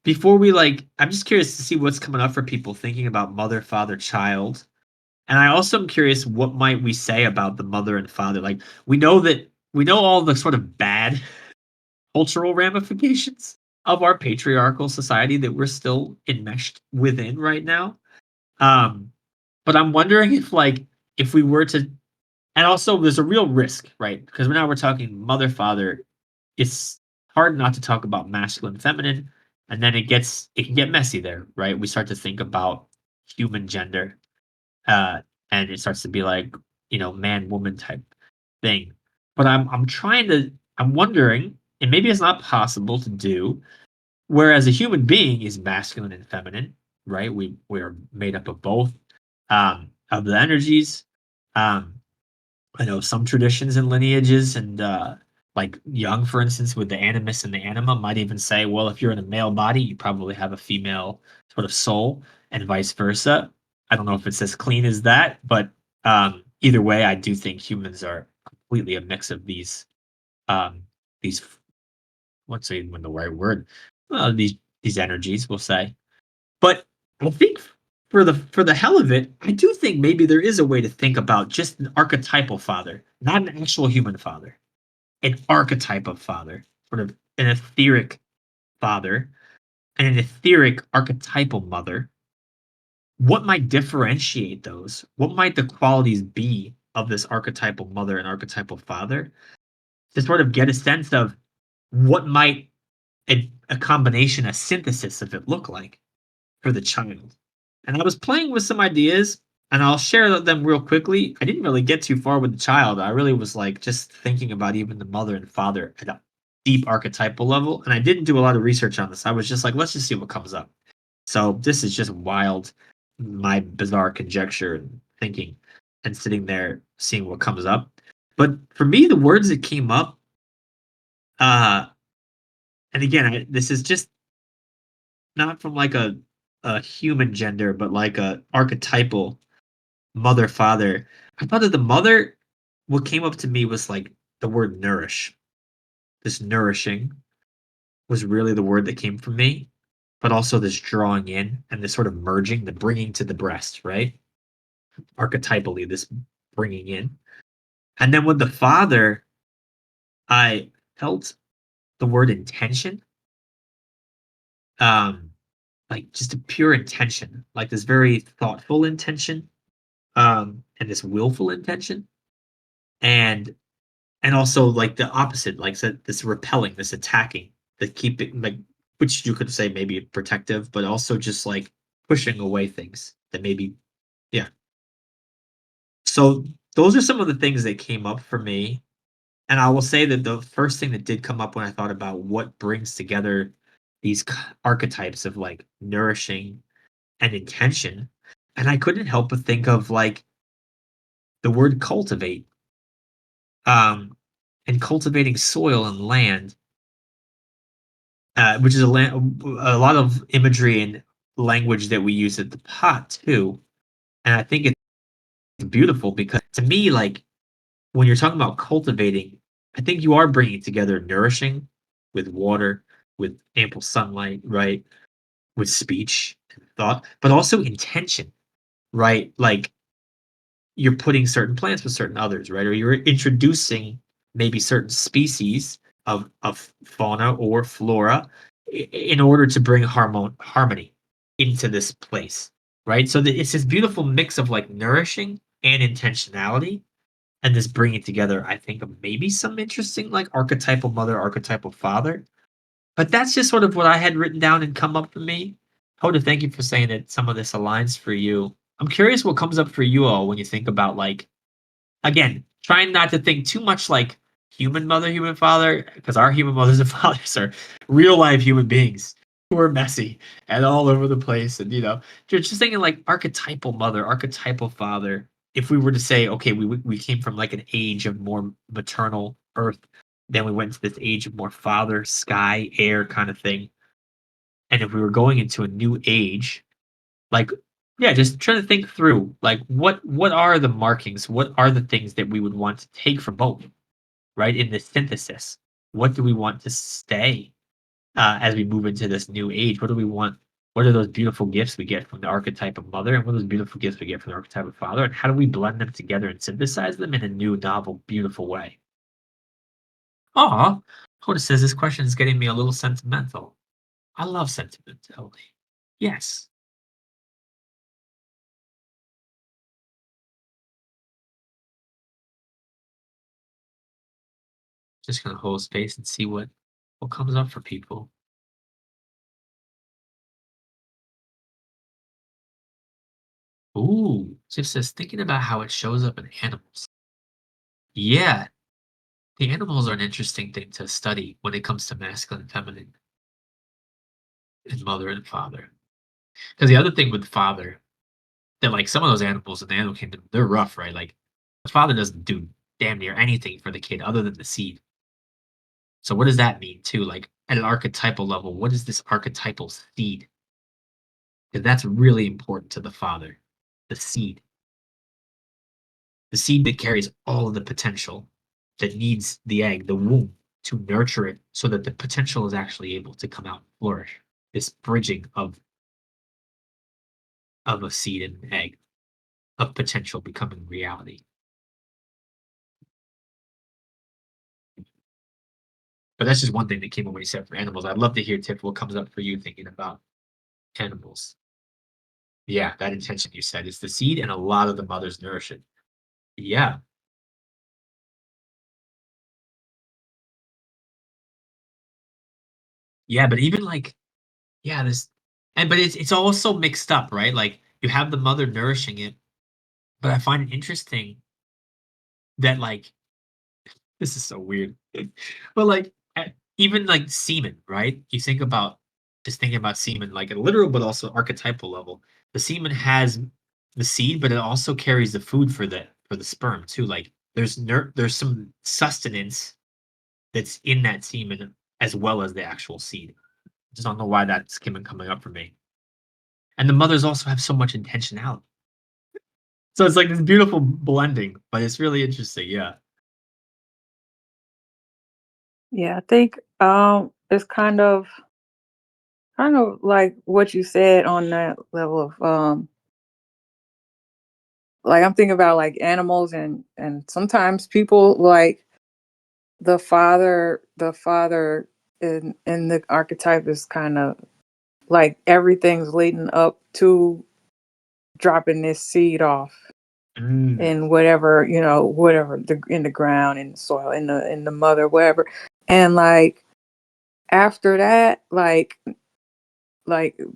before we like I'm just curious to see what's coming up for people thinking about mother, father, child. And I also am curious what might we say about the mother and father? Like we know all the sort of bad cultural ramifications of our patriarchal society that we're still enmeshed within right now. Um, but I'm wondering if we were to and also there's a real risk, right? Because now we're talking mother, father, it's hard not to talk about masculine, feminine, and then it can get messy there, right? We start to think about human gender, uh, and it starts to be like man woman type thing. But I'm wondering, and maybe it's not possible to do, whereas a human being is masculine and feminine, right? We're made up of both of the energies. Um, I know some traditions and lineages and like Jung, for instance, with the animus and the anima, might even say, well, if you're in a male body, you probably have a female sort of soul, and vice versa. I don't know if it's as clean as that, but either way, I do think humans are completely a mix of these, what's even the right word? these energies, we'll say. But I think for the hell of it, I do think maybe there is a way to think about just an archetypal father, not an actual human father, an archetype of father, sort of an etheric father and an etheric archetypal mother. What might differentiate those? What might the qualities be of this archetypal mother and archetypal father to sort of get a sense of what might a combination, a synthesis of it look like for the child? And I was playing with some ideas, and I'll share them real quickly. I didn't really get too far with the child. I really was like just thinking about even the mother and father at a deep archetypal level. And I didn't do a lot of research on this. I was just like, let's just see what comes up. So this is just wild, my bizarre conjecture and thinking and sitting there seeing what comes up. But for me, the words that came up, uh, and again, this is just not from like a human gender, but like a archetypal mother father. I thought that the mother, what came up to me was like the word nourish. This nourishing was really the word that came from me, but also this drawing in and this sort of merging, the bringing to the breast, right? Archetypally, this bringing in. And then with the father, I felt the word intention, um, like just a pure intention, like this very thoughtful intention, and this willful intention, and also like the opposite, like this repelling, this attacking, the keeping, like which you could say maybe protective, but also just like pushing away things that maybe, yeah. So those are some of the things that came up for me. And I will say that the first thing that did come up when I thought about what brings together these archetypes of like nourishing and intention, and I couldn't help but think of like the word cultivate, um, and cultivating soil and land, which is a lot of imagery and language that we use at the pot too. And I think it's beautiful because to me, like when you're talking about cultivating, I think you are bringing together nourishing with water, with ample sunlight, right? With speech and thought, but also intention, right? Like you're putting certain plants with certain others, right? Or you're introducing maybe certain species of fauna or flora in order to bring harmony into this place, right? So it's this beautiful mix of like nourishing and intentionality and this bringing together, I think, of maybe some interesting like archetypal mother, archetypal father. But that's just sort of what I had written down and come up for me. Hoda, thank you for saying that some of this aligns for you. I'm curious what comes up for you all when you think about like, again, trying not to think too much like human mother, human father, because our human mothers and fathers are real life human beings who are messy and all over the place. And, just thinking like archetypal mother, archetypal father. If we were to say, okay, we came from like an age of more maternal earth, then we went to this age of more father, sky, air kind of thing. And if we were going into a new age, like, yeah, just trying to think through, like, what are the markings? What are the things that we would want to take from both, right? In this synthesis, what do we want to stay as we move into this new age? What do we want? What are those beautiful gifts we get from the archetype of mother, and what are those beautiful gifts we get from the archetype of father, and how do we blend them together and synthesize them in a new, novel, beautiful way? Aw, Hoda says this question is getting me a little sentimental. I love sentimentality. Yes. Just gonna hold space and see what comes up for people. Ooh, just says thinking about how it shows up in animals. Yeah, the animals are an interesting thing to study when it comes to masculine, feminine, and mother and father. Because the other thing with father, that like some of those animals in the animal kingdom, they're rough, right? Like the father doesn't do damn near anything for the kid other than the seed. So what does that mean too? Like at an archetypal level, what is this archetypal seed? Because that's really important to the father, the seed that carries all of the potential, that needs the egg, the womb. to nurture it so that the potential is actually able to come out and flourish. This bridging of a seed and an egg, of potential becoming reality. But that's just one thing that came up when you said for animals. I'd love to hear, Tiff, what comes up for you thinking about animals. Yeah, that intention you said is the seed, and a lot of the mothers nourish it. Yeah, yeah, but even like, yeah, this, and but it's also mixed up, right? Like you have the mother nourishing it, but I find it interesting that like this is so weird, but like even like semen, right? You think about just thinking about semen, like a literal but also archetypal level. The semen has the seed, but it also carries the food for the sperm too. Like there's some sustenance that's in that semen as well as the actual seed. Just don't know why that's coming up for me. And the mothers also have so much intentionality. So it's like this beautiful blending, but it's really interesting. Yeah. Yeah, I think it's kind of like what you said on that level of like I'm thinking about like animals and sometimes people like the father in the archetype is kind of like everything's leading up to dropping this seed off Mm, in whatever, whatever in the ground, in the soil, in the mother, whatever. And like after that, like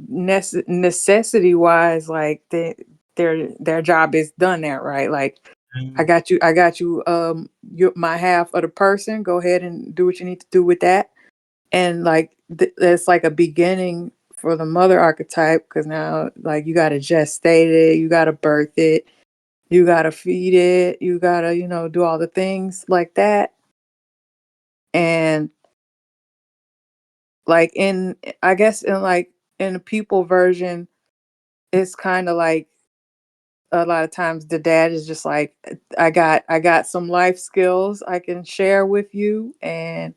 necessity wise, like their job is done there, right? Like mm, I got you, you my half of the person. Go ahead and do what you need to do with that. And like that's like a beginning for the mother archetype because now like you gotta gestate it, you gotta birth it, you gotta feed it, you gotta, do all the things like that. And like in I guess in the people version, it's kind of like a lot of times the dad is just like, I got some life skills I can share with you, and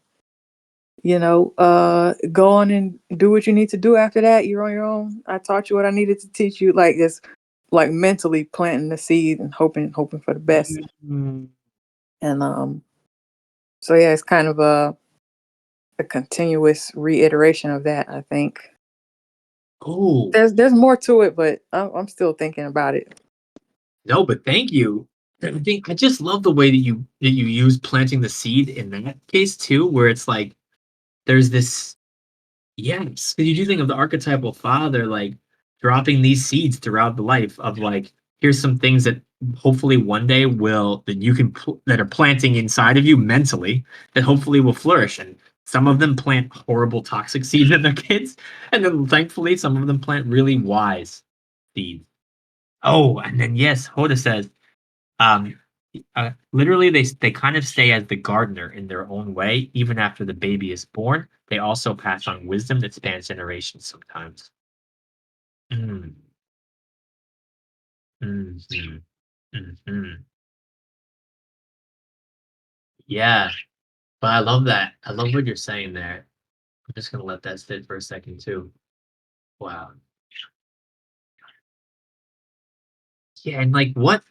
go on and do what you need to do after that. You're on your own. I taught you what I needed to teach you. Like it's like mentally planting the seed and hoping for the best. mm. And so yeah, it's kind of a continuous reiteration of that, I think. Oh, There's more to it, but I'm still thinking about it. no, but thank you. I just love the way that you use planting the seed in that case too, where it's like there's this. Yes, because you do think of the archetypal father, like dropping these seeds throughout the life of like, here's some things that hopefully one day will that you can that are planting inside of you mentally that hopefully will flourish. And some of them plant horrible toxic seeds in their kids, and then thankfully some of them plant really wise seeds. Oh, and then yes, Hoda says, um, literally they kind of stay as the gardener in their own way, even after the baby is born. They also pass on wisdom that spans generations sometimes. Mm, mhm, mhm. Yeah, but I love that. I love what you're saying there. I'm just gonna let that sit for a second too. Wow. Yeah, and like what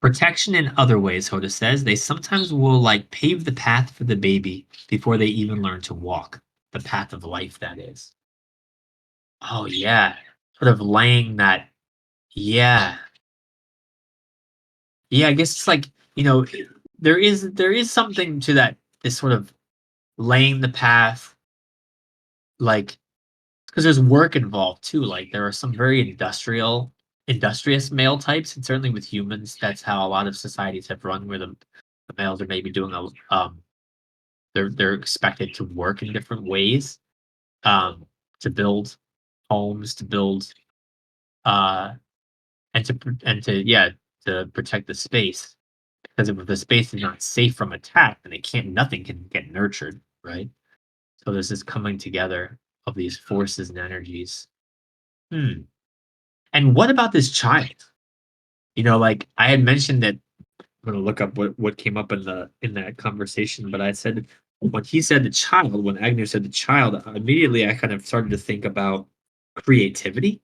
protection in other ways, Hoda says, they sometimes will like pave the path for the baby before they even learn to walk. The path of life, that is. Oh yeah. Sort of laying that. Yeah. Yeah, I guess it's like, there is something to that, this sort of laying the path, like because there's work involved too. Like there are some very industrious male types, and certainly with humans, that's how a lot of societies have run, where the males are maybe doing they're expected to work in different ways, um, to build homes, to build uh and to yeah, to protect the space. Because if the space is not safe from attack, then nothing can get nurtured, right? So there's this coming together of these forces and energies. Hmm. And what about this child? Like I had mentioned that I'm gonna look up what came up in that conversation, but I said when he said the child, when Agnew said the child, immediately I kind of started to think about creativity.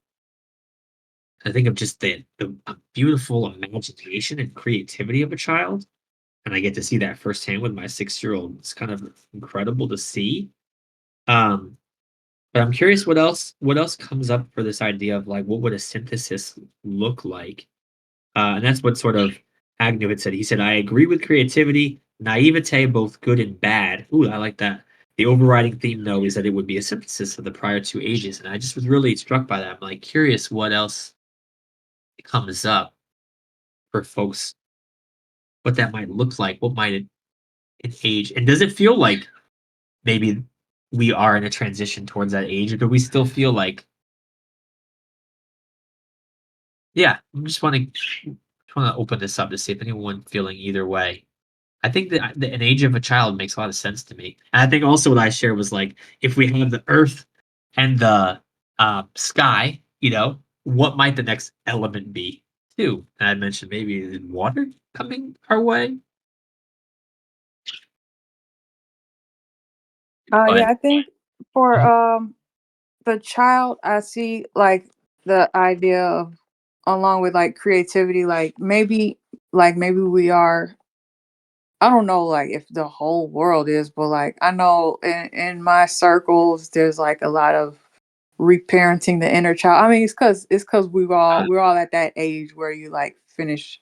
I think of just the beautiful imagination and creativity of a child, and I get to see that firsthand with my 6-year-old. It's kind of incredible to see. Um, but I'm curious what else comes up for this idea of like what would a synthesis look like? And that's what sort of Agnew had said. He said, I agree with creativity, naivete, both good and bad. Ooh, I like that. The overriding theme, though, is that it would be a synthesis of the prior two ages. And I just was really struck by that. I'm like curious what else comes up for folks, what that might look like, what might it age, and does it feel like maybe we are in a transition towards that age, or do we still feel like, yeah, I just want to open this up to see if anyone feeling either way. I think that an age of a child makes a lot of sense to me. And I think also what I shared was like if we have the earth and the sky, what might the next element be too? And I mentioned maybe water coming our way. Yeah, But I think for the child, I see like the idea of along with like creativity, like maybe we are. I don't know, like if the whole world is, but like I know in my circles, there's like a lot of reparenting the inner child. I mean, it's because we're all at that age where you like finish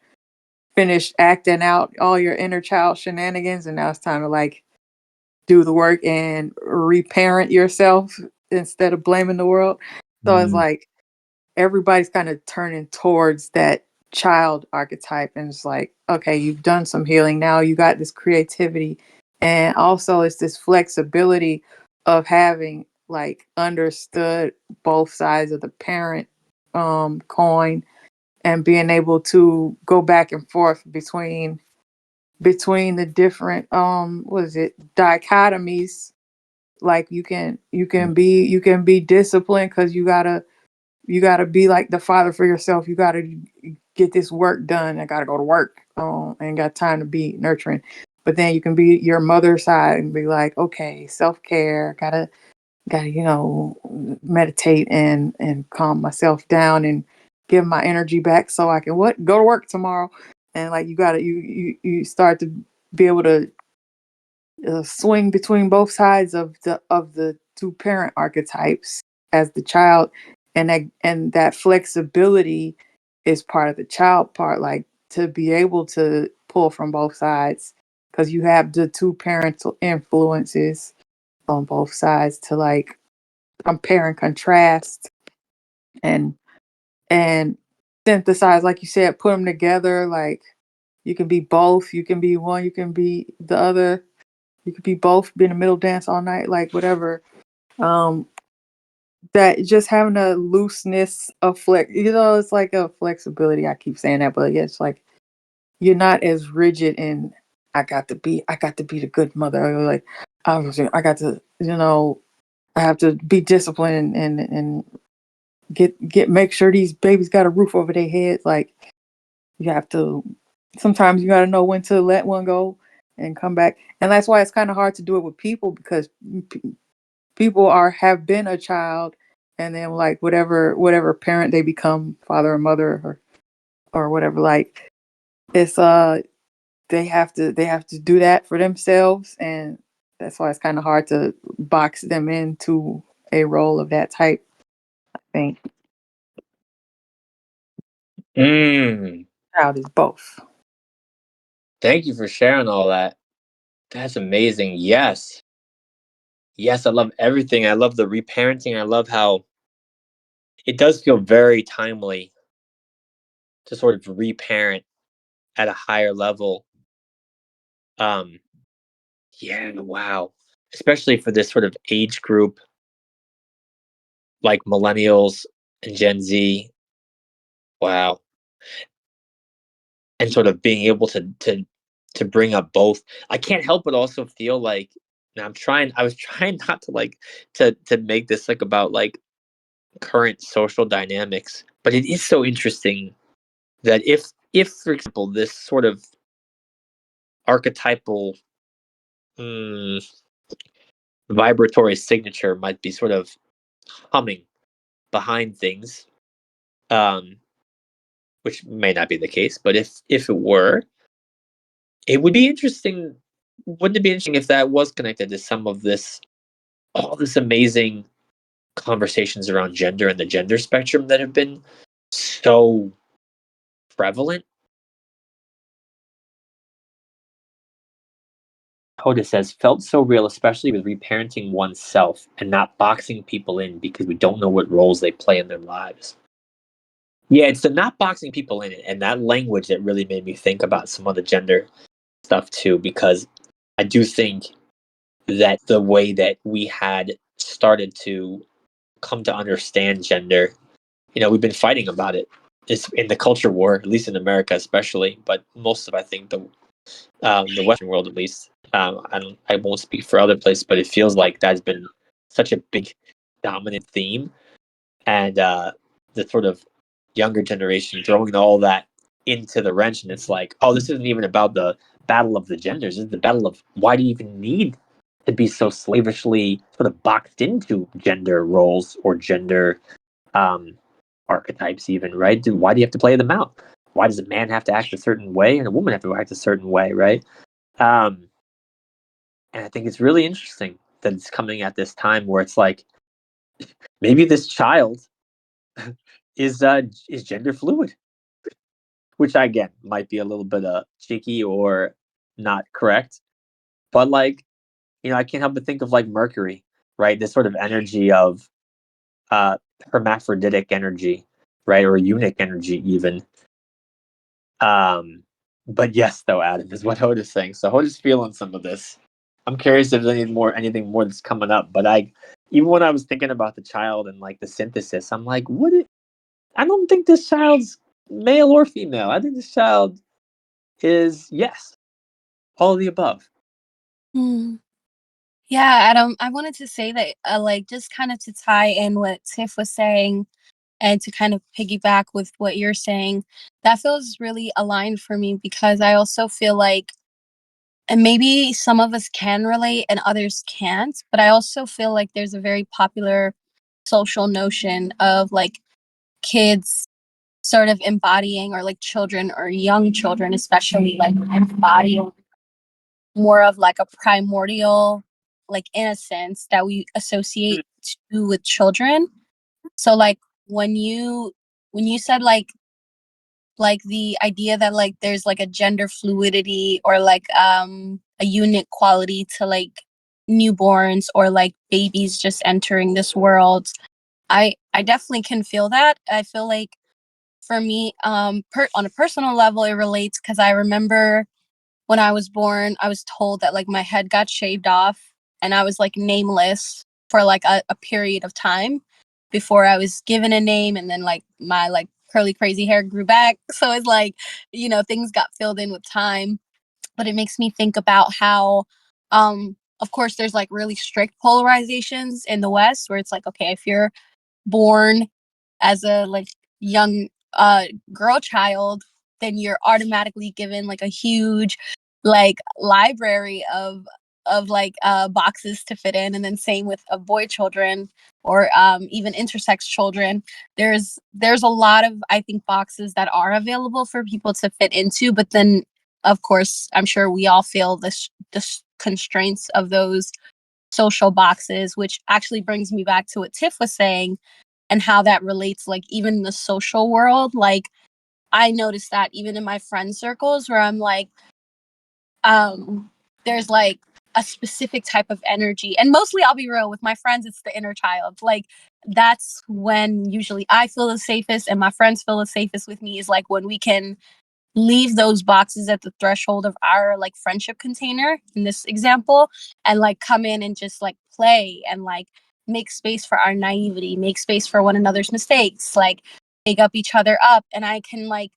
acting out all your inner child shenanigans, and now it's time to like do the work and reparent yourself instead of blaming the world. So it's mm, like everybody's kind of turning towards that child archetype, and it's like, okay, you've done some healing, now you got this creativity, and also it's this flexibility of having like understood both sides of the parent coin, and being able to go back and forth between the different what is it, dichotomies. Like you can be disciplined because you gotta be like the father for yourself. You gotta get this work done. I gotta go to work. Ain't got time to be nurturing. But then you can be your mother side and be like, okay, self care. Gotta meditate and calm myself down and give my energy back so I can what go to work tomorrow. And like you start to be able to swing between both sides of the two parent archetypes as the child, and that flexibility is part of the child part, like to be able to pull from both sides because you have the two parental influences on both sides to like compare and contrast and and synthesize, like you said, put them together. Like you can be both, you can be one, you can be the other, you could be both, be in the middle dance all night, like whatever. Um, that just having a looseness of it's like a flexibility. I keep saying that, but yeah, it's like you're not as rigid in I got to be the good mother. Or like I got to, I have to be disciplined and get make sure these babies got a roof over their heads. Like you have to sometimes you gotta know when to let one go and come back. And that's why it's kind of hard to do it with people because people have been a child and then like whatever parent they become, father or mother or whatever, like it's they have to do that for themselves, and that's why it's kind of hard to box them into a role of that type, I think. Mm, Child is both. thank you for sharing all that. That's amazing. Yes. Yes, I love everything. I love the reparenting. I love how it does feel very timely to sort of reparent at a higher level. Um, yeah, wow. Especially for this sort of age group like millennials and Gen Z. Wow. And sort of being able to bring up both. I can't help but also feel like now I was trying not to like to make this like about like current social dynamics, but it is so interesting that if for example this sort of archetypal mm, vibratory signature might be sort of humming behind things, um, which may not be the case. But if it were, it would be interesting. Wouldn't it be interesting if that was connected to some of this, all this amazing conversations around gender and the gender spectrum that have been so prevalent? Hoda says, felt so real, especially with reparenting oneself and not boxing people in because we don't know what roles they play in their lives. Yeah, it's the not boxing people in it and that language that really made me think about some of the gender stuff too, because I do think that the way that we had started to come to understand gender, we've been fighting about it. It's in the culture war, at least in America, especially, but most of I think the Western world, at least. I won't speak for other places, but it feels like that's been such a big dominant theme, and the sort of younger generation throwing all that into the wrench, and it's like, oh, this isn't even about the battle of the genders. This is the battle of why do you even need to be so slavishly sort of boxed into gender roles or gender um, archetypes, even, right? Why do you have to play them out? Why does a man have to act a certain way and a woman have to act a certain way, right? Um, and I think it's really interesting that it's coming at this time where it's like maybe this child is gender fluid, which again might be a little bit cheeky or not correct, but like I can't help but think of like Mercury, right? This sort of energy of uh, hermaphroditic energy, right, or eunuch energy even. Um, but yes, though, Adam is what Hoda's saying. So Hoda's feeling some of this. I'm curious if there's anything more that's coming up. But even when I was thinking about the child and like the synthesis, I'm like, I don't think this child's male or female. I think this child is yes, all of the above. Hmm. Yeah, Adam, I wanted to say that, like, just kind of to tie in what Tiff was saying and to kind of piggyback with what you're saying, that feels really aligned for me because I also feel like, and maybe some of us can relate and others can't, but I also feel like there's a very popular social notion of like kids sort of embodying, or like children or young children especially, like embodying more of like a primordial like innocence that we associate to with children. So like when you said like the idea that like there's like a gender fluidity or like a unique quality to like newborns or like babies just entering this world, I definitely can feel that. I feel like for me, on a personal level it relates because I remember when I was born, I was told that like my head got shaved off and I was like nameless for like a period of time before I was given a name, and then like my like curly crazy hair grew back. So it's like, things got filled in with time. But it makes me think about how of course there's like really strict polarizations in the West where it's like, okay, if you're born as a like young girl child, then you're automatically given like a huge like library of like boxes to fit in. And then same with boy children or even intersex children. There's a lot of, I think, boxes that are available for people to fit into, but then of course I'm sure we all feel this constraints of those social boxes, which actually brings me back to what Tiff was saying and how that relates like even in the social world. Like I noticed that even in my friend circles where I'm like there's like a specific type of energy, and mostly I'll be real with my friends, it's the inner child. Like that's when usually I feel the safest and my friends feel the safest with me, is like when we can leave those boxes at the threshold of our like friendship container in this example, and like come in and just like play and like make space for our naivety, make space for one another's mistakes, like big up each other up. And I can like,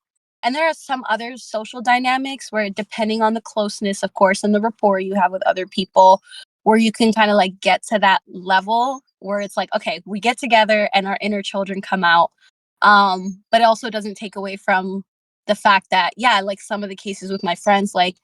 and there are some other social dynamics where depending on the closeness of course and the rapport you have with other people, where you can kind of like get to that level where it's like, okay, we get together and our inner children come out. But it also doesn't take away from the fact that, yeah, like some of the cases with my friends, like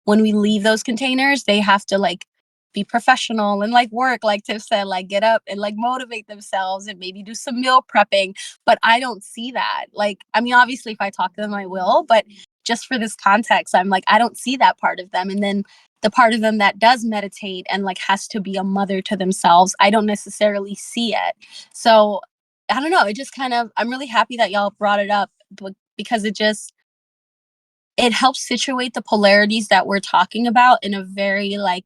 when we leave those containers, they have to like be professional and like work, like Tiff said, like get up and like motivate themselves and maybe do some meal prepping. But I don't see that. Like, I mean, obviously if I talk to them, I will, but just for this context, I'm like, I don't see that part of them. And then the part of them that does meditate and like has to be a mother to themselves, I don't necessarily see it. So I don't know. It just kind of, I'm really happy that y'all brought it up because it helps situate the polarities that we're talking about in a very like,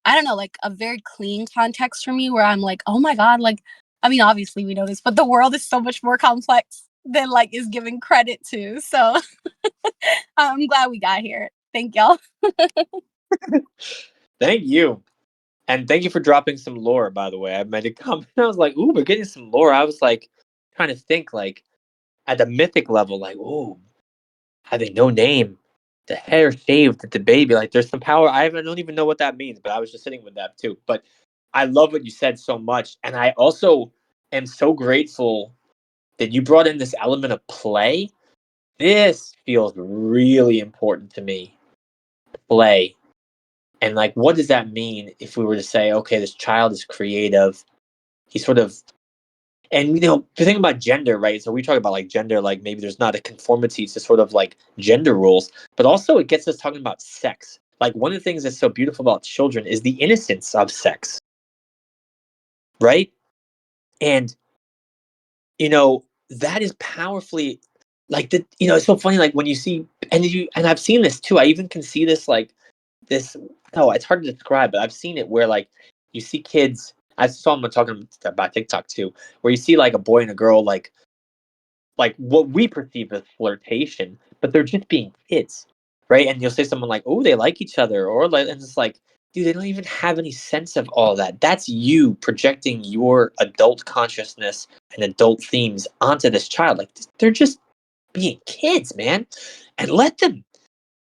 I don't know, like a very clean context for me where I'm like, oh my God, like, I mean, obviously we know this, but the world is so much more complex than like is given credit to. So I'm glad we got here. Thank y'all. Thank you. And thank you for dropping some lore, by the way. I made a comment. I was like, ooh, we're getting some lore. I was like, trying to think like at the mythic level, like, ooh, having no name, the hair shaved at the baby. Like there's some power. I don't even know what that means, but I was just sitting with that too. But I love what you said so much. And I also am so grateful that you brought in this element of play. This feels really important to me. Play. And like, what does that mean if we were to say, okay, this child is creative. He's sort of, and the thing about gender, right? So we talk about like gender, like maybe there's not a conformity to sort of like gender rules, but also it gets us talking about sex. Like one of the things that's so beautiful about children is the innocence of sex, right? And that is powerfully like it's so funny, like when you see, and I've seen this too. I even can see this like this. Oh, it's hard to describe, but I've seen it where like you see kids. I saw them talking about TikTok too, where you see like a boy and a girl like what we perceive as flirtation, but they're just being kids, right? And you'll say someone like, "Oh, they like each other," or like, and it's like, dude, they don't even have any sense of all that. That's you projecting your adult consciousness and adult themes onto this child. Like they're just being kids, man, and let them.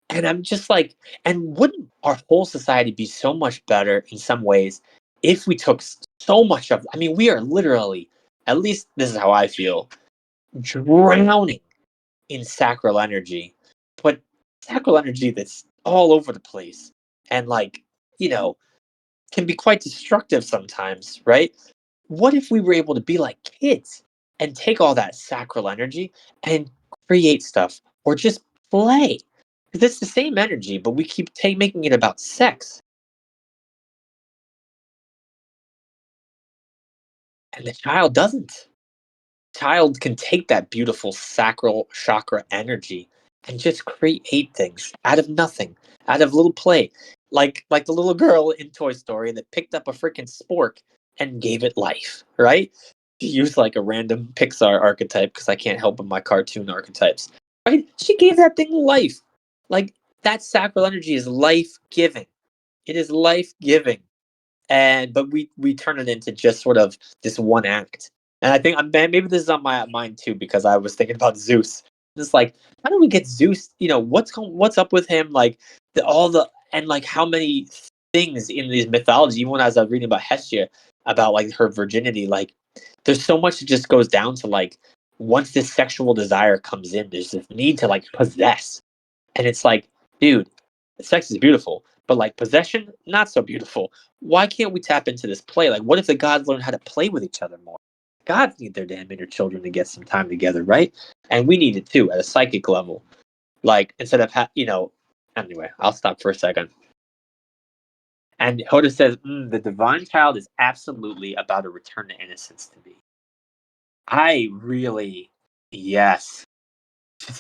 And I'm just like, and wouldn't our whole society be so much better in some ways if we took so much of? I mean, we are literally, at least this is how I feel, drowning in sacral energy, but sacral energy that's all over the place and like, can be quite destructive sometimes, right? What if we were able to be like kids and take all that sacral energy and create stuff or just play? Because it's the same energy, but we keep making it about sex. And the child doesn't. Child can take that beautiful sacral chakra energy and just create things out of nothing, out of little play, like the little girl in Toy Story that picked up a freaking spork and gave it life, right? She used like a random Pixar archetype because I can't help but my cartoon archetypes, right? She gave that thing life. Like that sacral energy is life giving. It is life giving, but we turn it into just sort of this one act. And I think maybe this is on my mind too because I was thinking about Zeus. It's like, how do we get Zeus? What's up with him? Like and like how many things in these mythology. Even when I was reading about Hestia, about like her virginity, like there's so much that just goes down to like once this sexual desire comes in, there's this need to like possess, and it's like, dude, sex is beautiful, but like possession, not so beautiful. Why can't we tap into this play? Like, what if the gods learn how to play with each other more? Gods need their damn inner children to get some time together, right? And we need it too at a psychic level. Like, instead of, anyway, I'll stop for a second. And Hoda says, the divine child is absolutely about a return to innocence to me. I really, yes.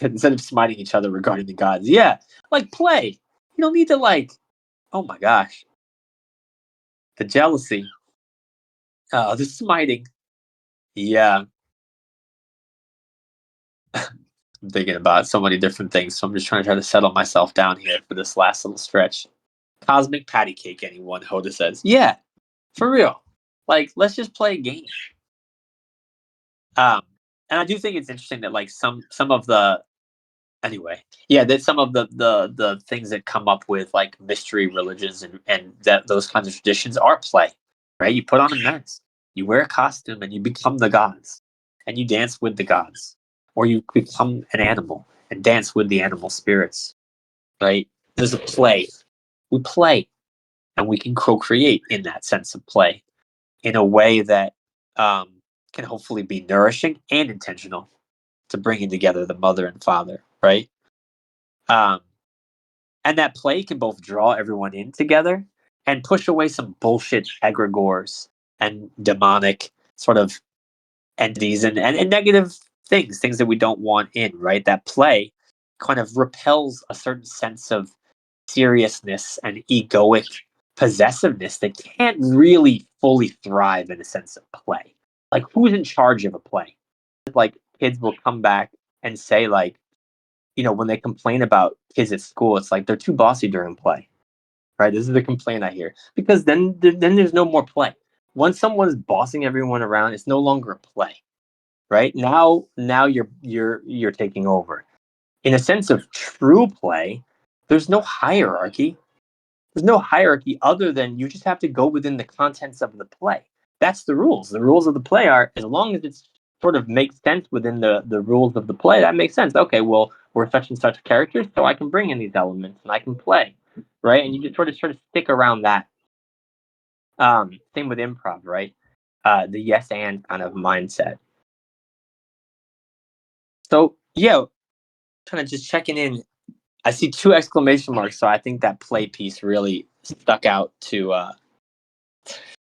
Instead of smiting each other regarding the gods. Yeah, like play. You don't need to like, oh my gosh. The jealousy. The smiting. Yeah. I'm thinking about so many different things, so I'm just trying to settle myself down here for this last little stretch. Cosmic patty cake, anyone, Hoda says. Yeah, for real. Like, let's just play a game. And I do think it's interesting that like some of the that some of the things that come up with like mystery religions and that those kinds of traditions are play, right? You put on a mask, you wear a costume, and you become the gods, and you dance with the gods, or you become an animal and dance with the animal spirits, right? there's a play. We play, and we can co-create in that sense of play in a way that can hopefully be nourishing and intentional to bringing together the mother and father, right? Um, and that play can both draw everyone in together and push away some bullshit egregores and demonic sort of entities and negative things that we don't want in, right? That play kind of repels a certain sense of seriousness and egoic possessiveness that can't really fully thrive in a sense of play. Like, who's in charge of a play? Like, kids will come back and say, like, when they complain about kids at school, it's like they're too bossy during play, right? This is the complaint I hear, because then there's no more play. Once someone's bossing everyone around, it's no longer a play, right? Now you're taking over. In a sense of true play, there's no hierarchy. There's no hierarchy other than you just have to go within the contents of the play. That's the rules. The rules of the play are, as long as it sort of makes sense within the rules of the play, that makes sense. Okay, well, we're such and such characters, so I can bring in these elements and I can play, right? And you just sort of stick around that. Same with improv, right? The yes and kind of mindset. So yeah, kind of just checking in. I see 2 exclamation marks, so I think that play piece really stuck out to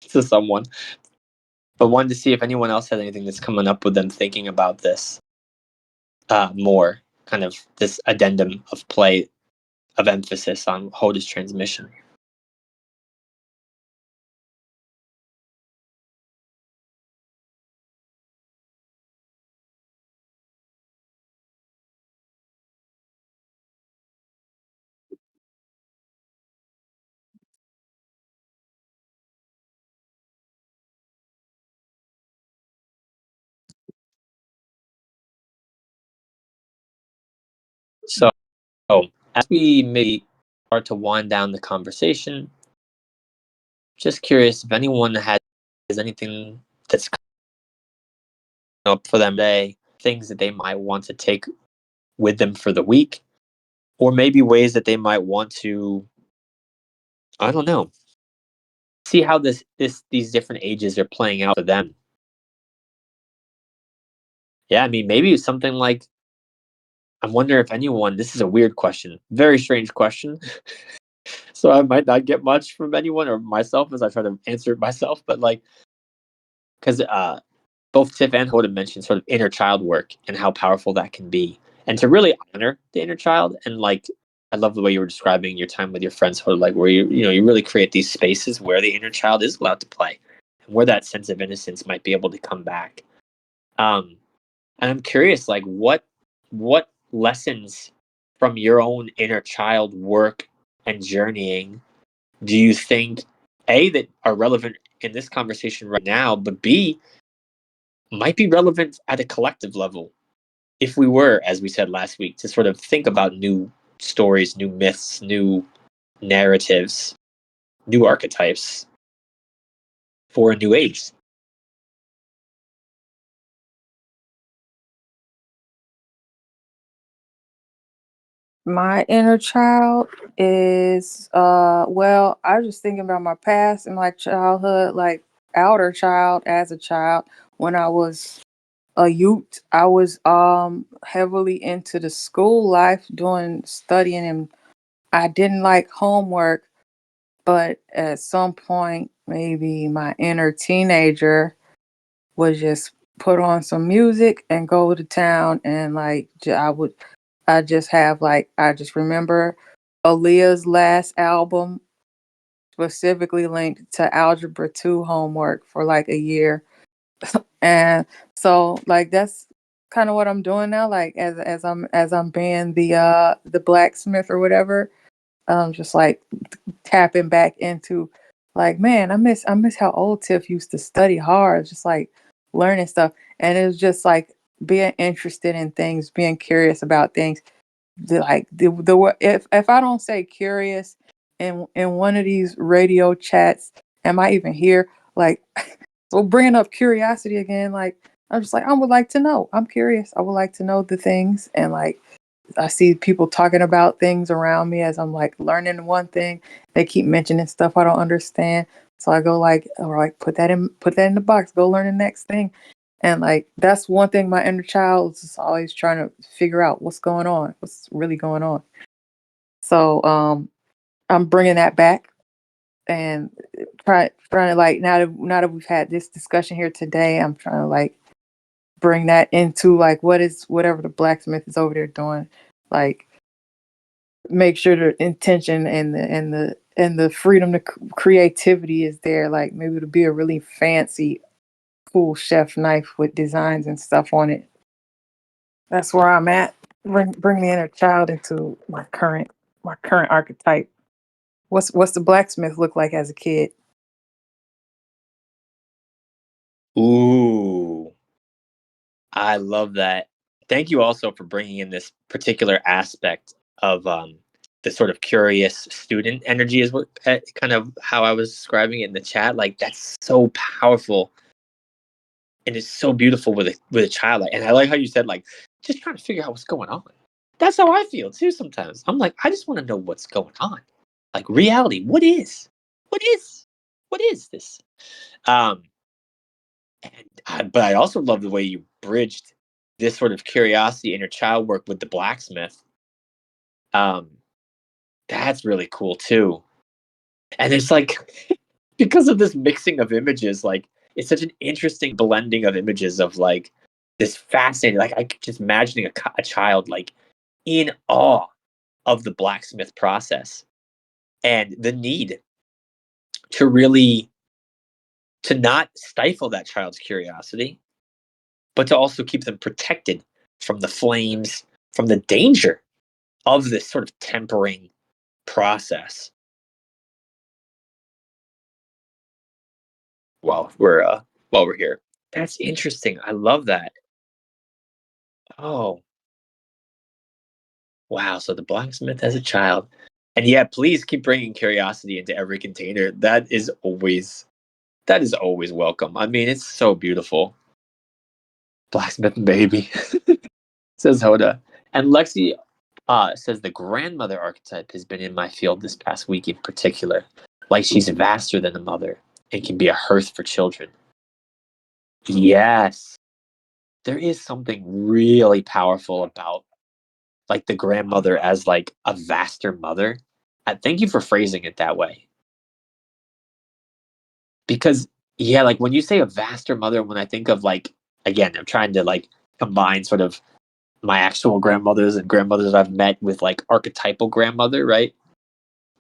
someone. But wanted to see if anyone else had anything that's coming up with them thinking about this more, kind of this addendum of play, of emphasis on Hoda's transmission. So, as we maybe start to wind down the conversation, just curious if anyone has anything that's coming up for them today, things that they might want to take with them for the week, or maybe ways that they might want to, I don't know, see how these different ages are playing out for them. Yeah, I mean, maybe it's something like, I wonder if anyone, this is a weird question, very strange question. So I might not get much from anyone or myself as I try to answer it myself, but like, because both Tiff and Hoda mentioned sort of inner child work and how powerful that can be. And to really honor the inner child, and like, I love the way you were describing your time with your friends, Hoda, like where you really create these spaces where the inner child is allowed to play, and where that sense of innocence might be able to come back. And I'm curious, like, what lessons from your own inner child work and journeying do you think, A, that are relevant in this conversation right now, but B, might be relevant at a collective level if we were, as we said last week, to sort of think about new stories, new myths, new narratives, new archetypes for a new age? My inner child is well, I was just thinking about my past and my childhood, like outer child as a child. When I was a youth, I was heavily into the school life, doing studying, and I didn't like homework. But at some point, maybe my inner teenager would just put on some music and go to town, and like I just have like I just remember Aaliyah's last album specifically linked to Algebra 2 homework for like a year. And so like that's kind of what I'm doing now, like as I'm being the blacksmith or whatever. Just like tapping back into like, man, I miss how old Tiff used to study hard, just like learning stuff. And it was just like being interested in things, being curious about things. If I don't say curious in one of these radio chats, am I even here? Like, so bringing up curiosity again, like I'm just like, I would like to know. I'm curious. I would like to know the things and like I see people talking about things around me as I'm like learning one thing. They keep mentioning stuff I don't understand. So I go like, all right, put that in the box, go learn the next thing. And like that's one thing my inner child is just always trying to figure out what's going on, what's really going on. So I'm bringing that back and trying to like now that we've had this discussion here today, I'm trying to like bring that into like whatever the blacksmith is over there doing, like make sure the intention and the freedom to creativity is there, like maybe to be a really fancy cool chef knife with designs and stuff on it. That's where I'm at. Bring the inner child into my current archetype. What's the blacksmith look like as a kid? Ooh, I love that. Thank you also for bringing in this particular aspect of the sort of curious student energy is what kind of how I was describing it in the chat. Like that's so powerful and it's so beautiful with a child. Like, and I like how you said like just trying to figure out what's going on. That's how I feel too sometimes. I'm like I just want to know what's going on. Like reality, what is this? Um but I also love the way you bridged this sort of curiosity inner child work with the blacksmith. Um, that's really cool too. And it's like because of this mixing of images, like it's such an interesting blending of images of like this fascinating. Like I could just imagining a child like in awe of the blacksmith process and the need to really to not stifle that child's curiosity but to also keep them protected from the flames, from the danger of this sort of tempering process. While we're here, that's interesting. I love that. Oh, wow! So the blacksmith as a child, and yeah, please keep bringing curiosity into every container. That is always welcome. I mean, it's so beautiful. Blacksmith baby, says Hoda, and Lexi says the grandmother archetype has been in my field this past week in particular. Like she's vaster than the mother and can be a hearth for children. Yes, there is something really powerful about like the grandmother as like a vaster mother. Thank you for phrasing it that way. Because yeah, like when you say a vaster mother, when I think of like again, I'm trying to like combine sort of my actual grandmothers and grandmothers I've met with like archetypal grandmother, right?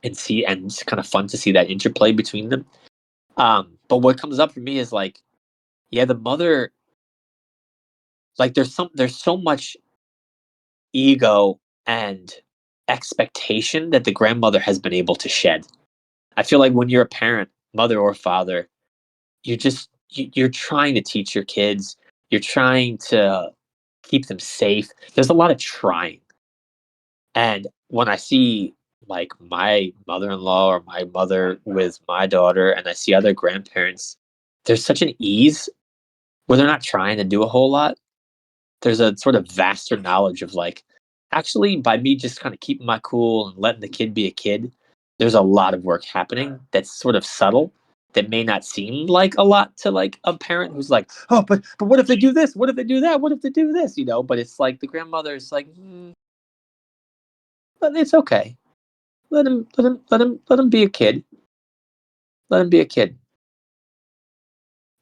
And it's kind of fun to see that interplay between them. But what comes up for me is like, yeah, the mother, like there's so much ego and expectation that the grandmother has been able to shed. I feel like when you're a parent, mother or father, you're trying to teach your kids, you're trying to keep them safe. There's a lot of trying. And when I see like my mother-in-law or my mother with my daughter and I see other grandparents, there's such an ease where they're not trying to do a whole lot. There's a sort of vaster knowledge of like, actually, by me just kind of keeping my cool and letting the kid be a kid, there's a lot of work happening that's sort of subtle that may not seem like a lot to like a parent who's like, oh, but what if they do this? What if they do that? What if they do this? You know, but it's like the grandmother's like, but it's okay. Let him be a kid. Let him be a kid.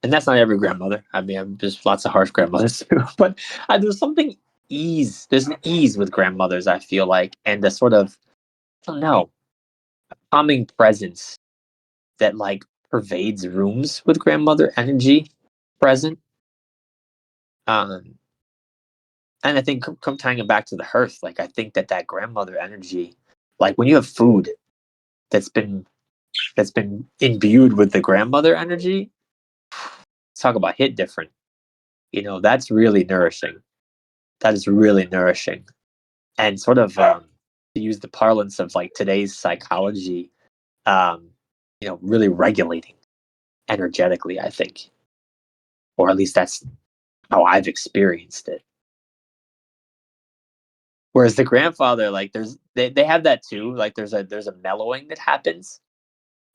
And that's not every grandmother. I mean, there's lots of harsh grandmothers too. But there's something ease. There's an ease with grandmothers. I feel like, and the sort of I don't know, calming presence that like pervades rooms with grandmother energy present. Um, and I think come tying it back to the hearth, like I think that grandmother energy, like when you have food that's been that's been imbued with the grandmother energy, talk about hit different. You know, that's really nourishing. That is really nourishing. And sort of to use the parlance of like today's psychology, um, really regulating energetically, I think. Or at least that's how I've experienced it. Whereas the grandfather, like they have that too. Like there's a mellowing that happens,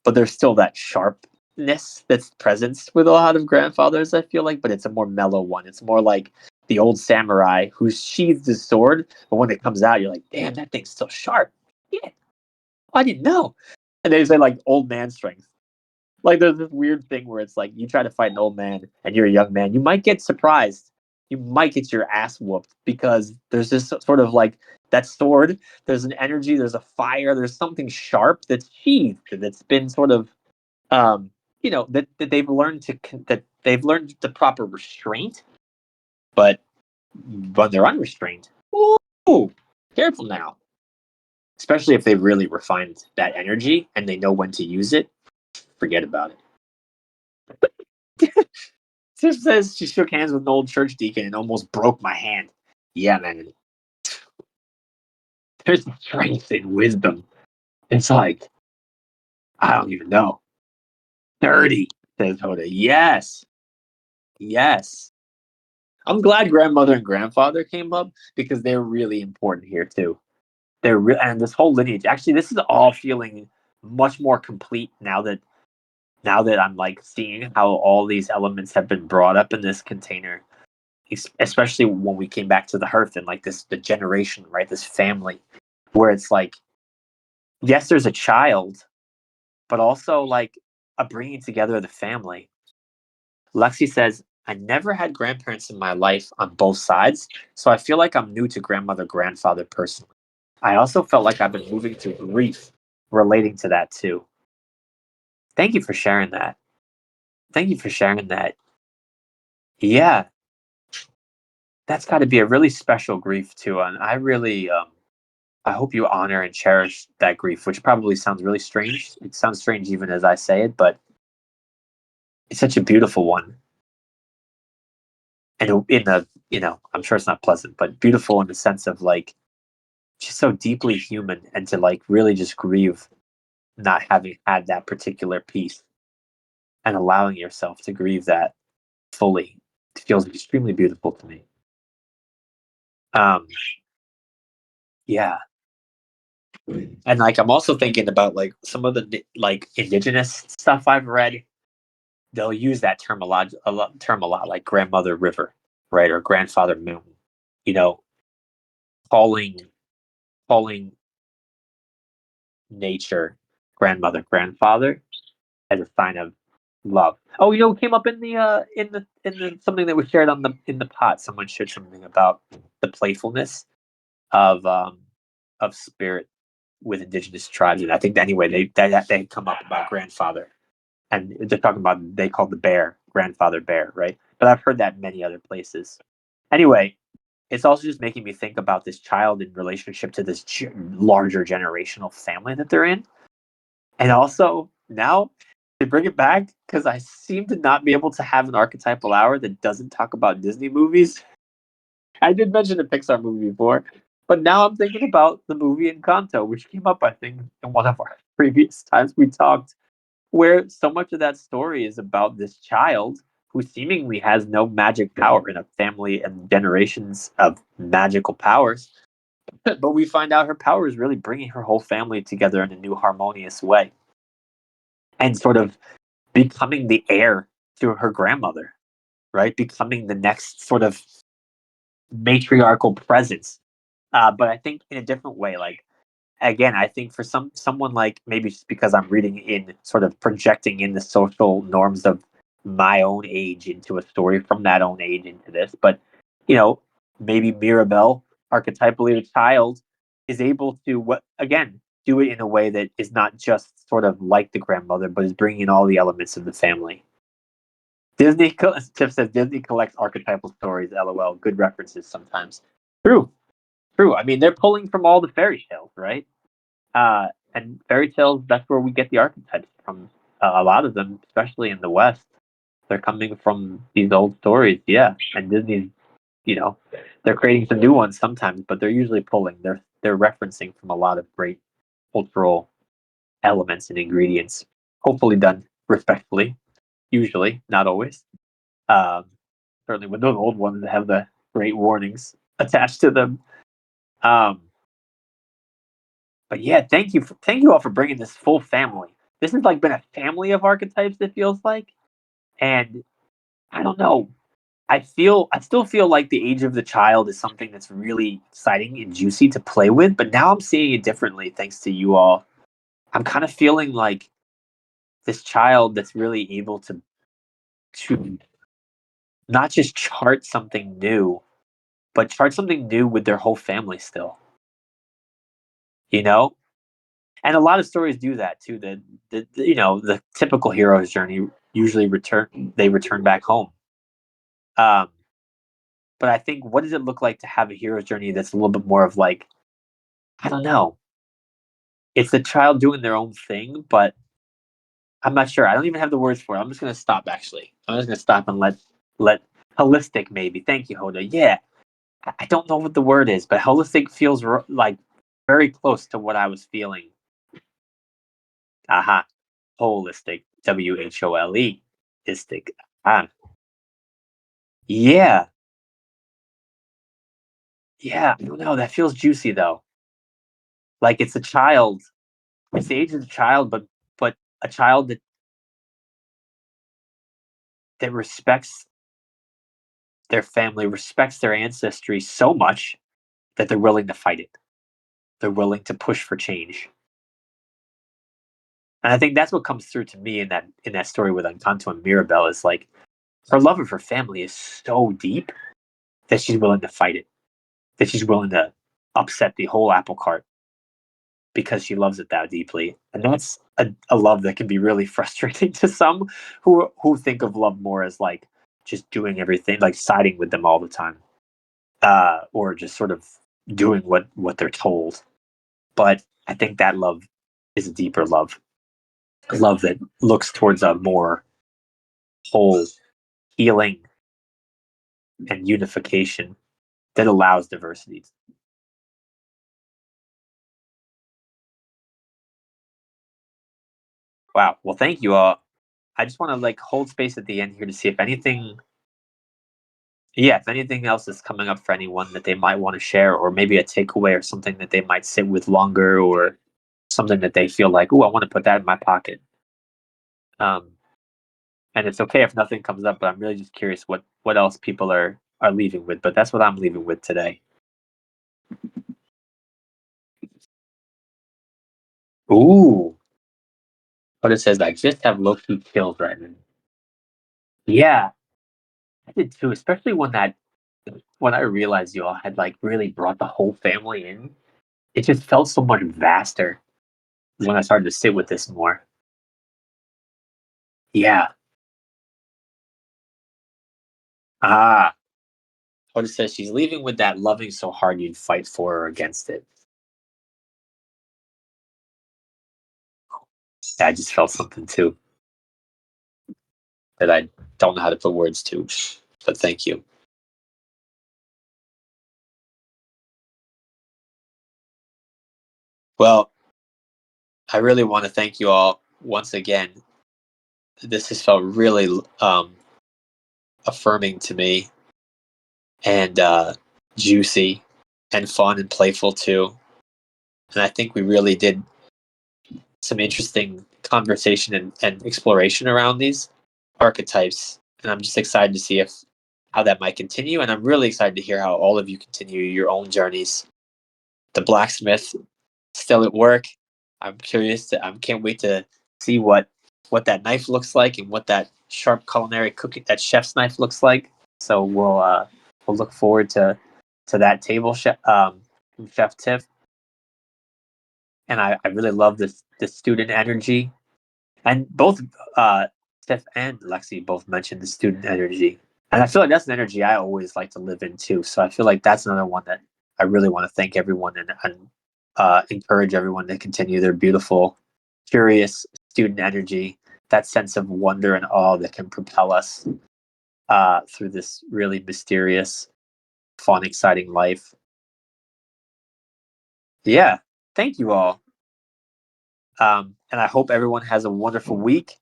but there's still that sharpness that's present with a lot of grandfathers, I feel like, but it's a more mellow one. It's more like the old samurai who sheathed his sword, but when it comes out, you're like, damn, that thing's still sharp. Yeah, I didn't know. And they say like old man strength. Like there's this weird thing where it's like you try to fight an old man and you're a young man, you might get surprised. You might get your ass whooped because there's this sort of like that sword. There's an energy. There's a fire. There's something sharp that's sheathed that's been sort of, that they've learned that they've learned the proper restraint. But when they're unrestrained, ooh, careful now. Especially if they've really refined that energy and they know when to use it. Forget about it. Tiff says she shook hands with an old church deacon and almost broke my hand. Yeah, man. There's strength in wisdom. It's like, I don't even know. 30, says Hoda. Yes. Yes. I'm glad grandmother and grandfather came up because they're really important here too. They're real, and this whole lineage. Actually, this is all feeling much more complete now that I'm like seeing how all these elements have been brought up in this container, especially when we came back to the hearth and like the generation, right? This family, where it's like, yes, there's a child, but also like a bringing together of the family. Lexi says, I never had grandparents in my life on both sides, so I feel like I'm new to grandmother, grandfather personally. I also felt like I've been moving through grief relating to that too. Thank you for sharing that. Thank you for sharing that. Yeah, that's got to be a really special grief too. And I really, I hope you honor and cherish that grief, which probably sounds really strange. It sounds strange even as I say it, but it's such a beautiful one. And I'm sure it's not pleasant, but beautiful in the sense of like just so deeply human, and to like really just grieve not having had that particular piece and allowing yourself to grieve that fully. It feels extremely beautiful to me. Yeah. And like I'm also thinking about like some of the like indigenous stuff I've read. They'll use that term a lot, like grandmother river, right, or grandfather moon. You know, calling calling nature grandmother, grandfather as a sign of love. Oh, it came up in the something that was shared on the pot. Someone shared something about the playfulness of spirit with indigenous tribes, and I think anyway they come up about grandfather, and they're talking about they call the bear grandfather bear, right? But I've heard that in many other places. Anyway, it's also just making me think about this child in relationship to this larger generational family that they're in, and also now to bring it back because I seem to not be able to have an archetypal hour that doesn't talk about Disney movies. I did mention a Pixar movie before, but now I'm thinking about the movie Encanto, which came up, I think, in one of our previous times we talked, where so much of that story is about this child who seemingly has no magic power in a family and generations of magical powers. But we find out her power is really bringing her whole family together in a new harmonious way and sort of becoming the heir to her grandmother, right? Becoming the next sort of matriarchal presence. But I think in a different way. Like again, I think for someone like maybe just because I'm reading in sort of projecting in the social norms of my own age into a story from that own age into this, but maybe Mirabelle, archetypally a child, is able to what again do it in a way that is not just sort of like the grandmother, but is bringing in all the elements of the family. Tiff says Disney collects archetypal stories. LOL. Good references sometimes. True. True. I mean, they're pulling from all the fairy tales, right? And fairy tales, that's where we get the archetypes from. A lot of them, especially in the West, they're coming from these old stories. Yeah. And Disney's, they're creating some new ones sometimes, but they're usually pulling. They're referencing from a lot of great cultural elements and ingredients. Hopefully done respectfully. Usually, not always. Um, Certainly with those old ones that have the great warnings attached to them. Um, but yeah, thank you all for bringing this full family. This has like been a family of archetypes. It feels like, and I don't know. I still feel like the age of the child is something that's really exciting and juicy to play with. But now I'm seeing it differently thanks to you all. I'm kind of feeling like this child that's really able to not just chart something new, but chart something new with their whole family still. You know, and a lot of stories do that too. The typical hero's journey usually return back home. Um, but I think, what does it look like to have a hero's journey that's a little bit more of like, I don't know, it's the child doing their own thing, but I'm not sure. I don't even have the words for it. I'm just gonna stop. Actually, I'm just gonna stop and let holistic, maybe. Thank you, Hoda. Yeah, I don't know what the word is, but holistic feels like very close to what I was feeling. Aha, holistic. WHOLE. Istic. Ah, yeah, yeah. I don't know. That feels juicy though. Like it's a child. It's the age of the child, but a child that respects their family, respects their ancestry so much that they're willing to fight it. They're willing to push for change. And I think that's what comes through to me in that story with Encanto and Mirabelle is like her love of her family is so deep that she's willing to fight it. That she's willing to upset the whole apple cart because she loves it that deeply. And that's a love that can be really frustrating to some who think of love more as like just doing everything, like siding with them all the time. Or just sort of doing what they're told. But I think that love is a deeper love, a love that looks towards a more whole healing and unification that allows diversity. Wow. Well, thank you all. I just want to like hold space at the end here to see if anything, yeah, if anything else is coming up for anyone that they might want to share, or maybe a takeaway or something that they might sit with longer, or something that they feel like, oh, I want to put that in my pocket. Um, and it's okay if nothing comes up, but I'm really just curious what else people are leaving with. But that's what I'm leaving with today. Ooh, but it says I just have low key kills right now. Yeah, I did too, especially when I realized you all had like really brought the whole family in. It just felt so much vaster when I started to sit with this more. Yeah. Ah. What it says, she's leaving with that loving so hard you'd fight for or against it. Yeah, I just felt something too that I don't know how to put words to. But thank you. Well, I really want to thank you all once again. This has felt really affirming to me, and juicy and fun and playful too. And I think we really did some interesting conversation and exploration around these archetypes. And I'm just excited to see if how that might continue. And I'm really excited to hear how all of you continue your own journeys. The blacksmith still at work. I'm curious. I can't wait to see what that knife looks like and what that sharp culinary cooking that chef's knife looks like. So we'll look forward to that table, Chef Tiff. And I really love this student energy. And both Tiff and Lexi both mentioned the student energy. And I feel like that's an energy I always like to live in too. So I feel like that's another one that I really want to thank everyone and encourage everyone to continue their beautiful, curious student energy, that sense of wonder and awe that can propel us through this really mysterious, fun, exciting life. Yeah, thank you all. And I hope everyone has a wonderful week.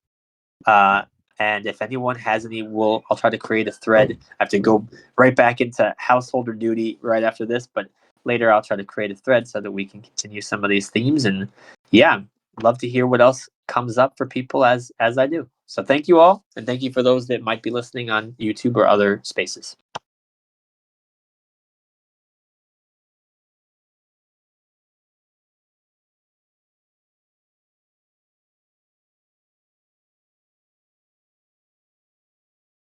Uh, and if anyone has any, I'll try to create a thread. I have to go right back into householder duty right after this, but later I'll try to create a thread so that we can continue some of these themes. And yeah, love to hear what else comes up for people as I do. So thank you all, and thank you for those that might be listening on YouTube or other spaces.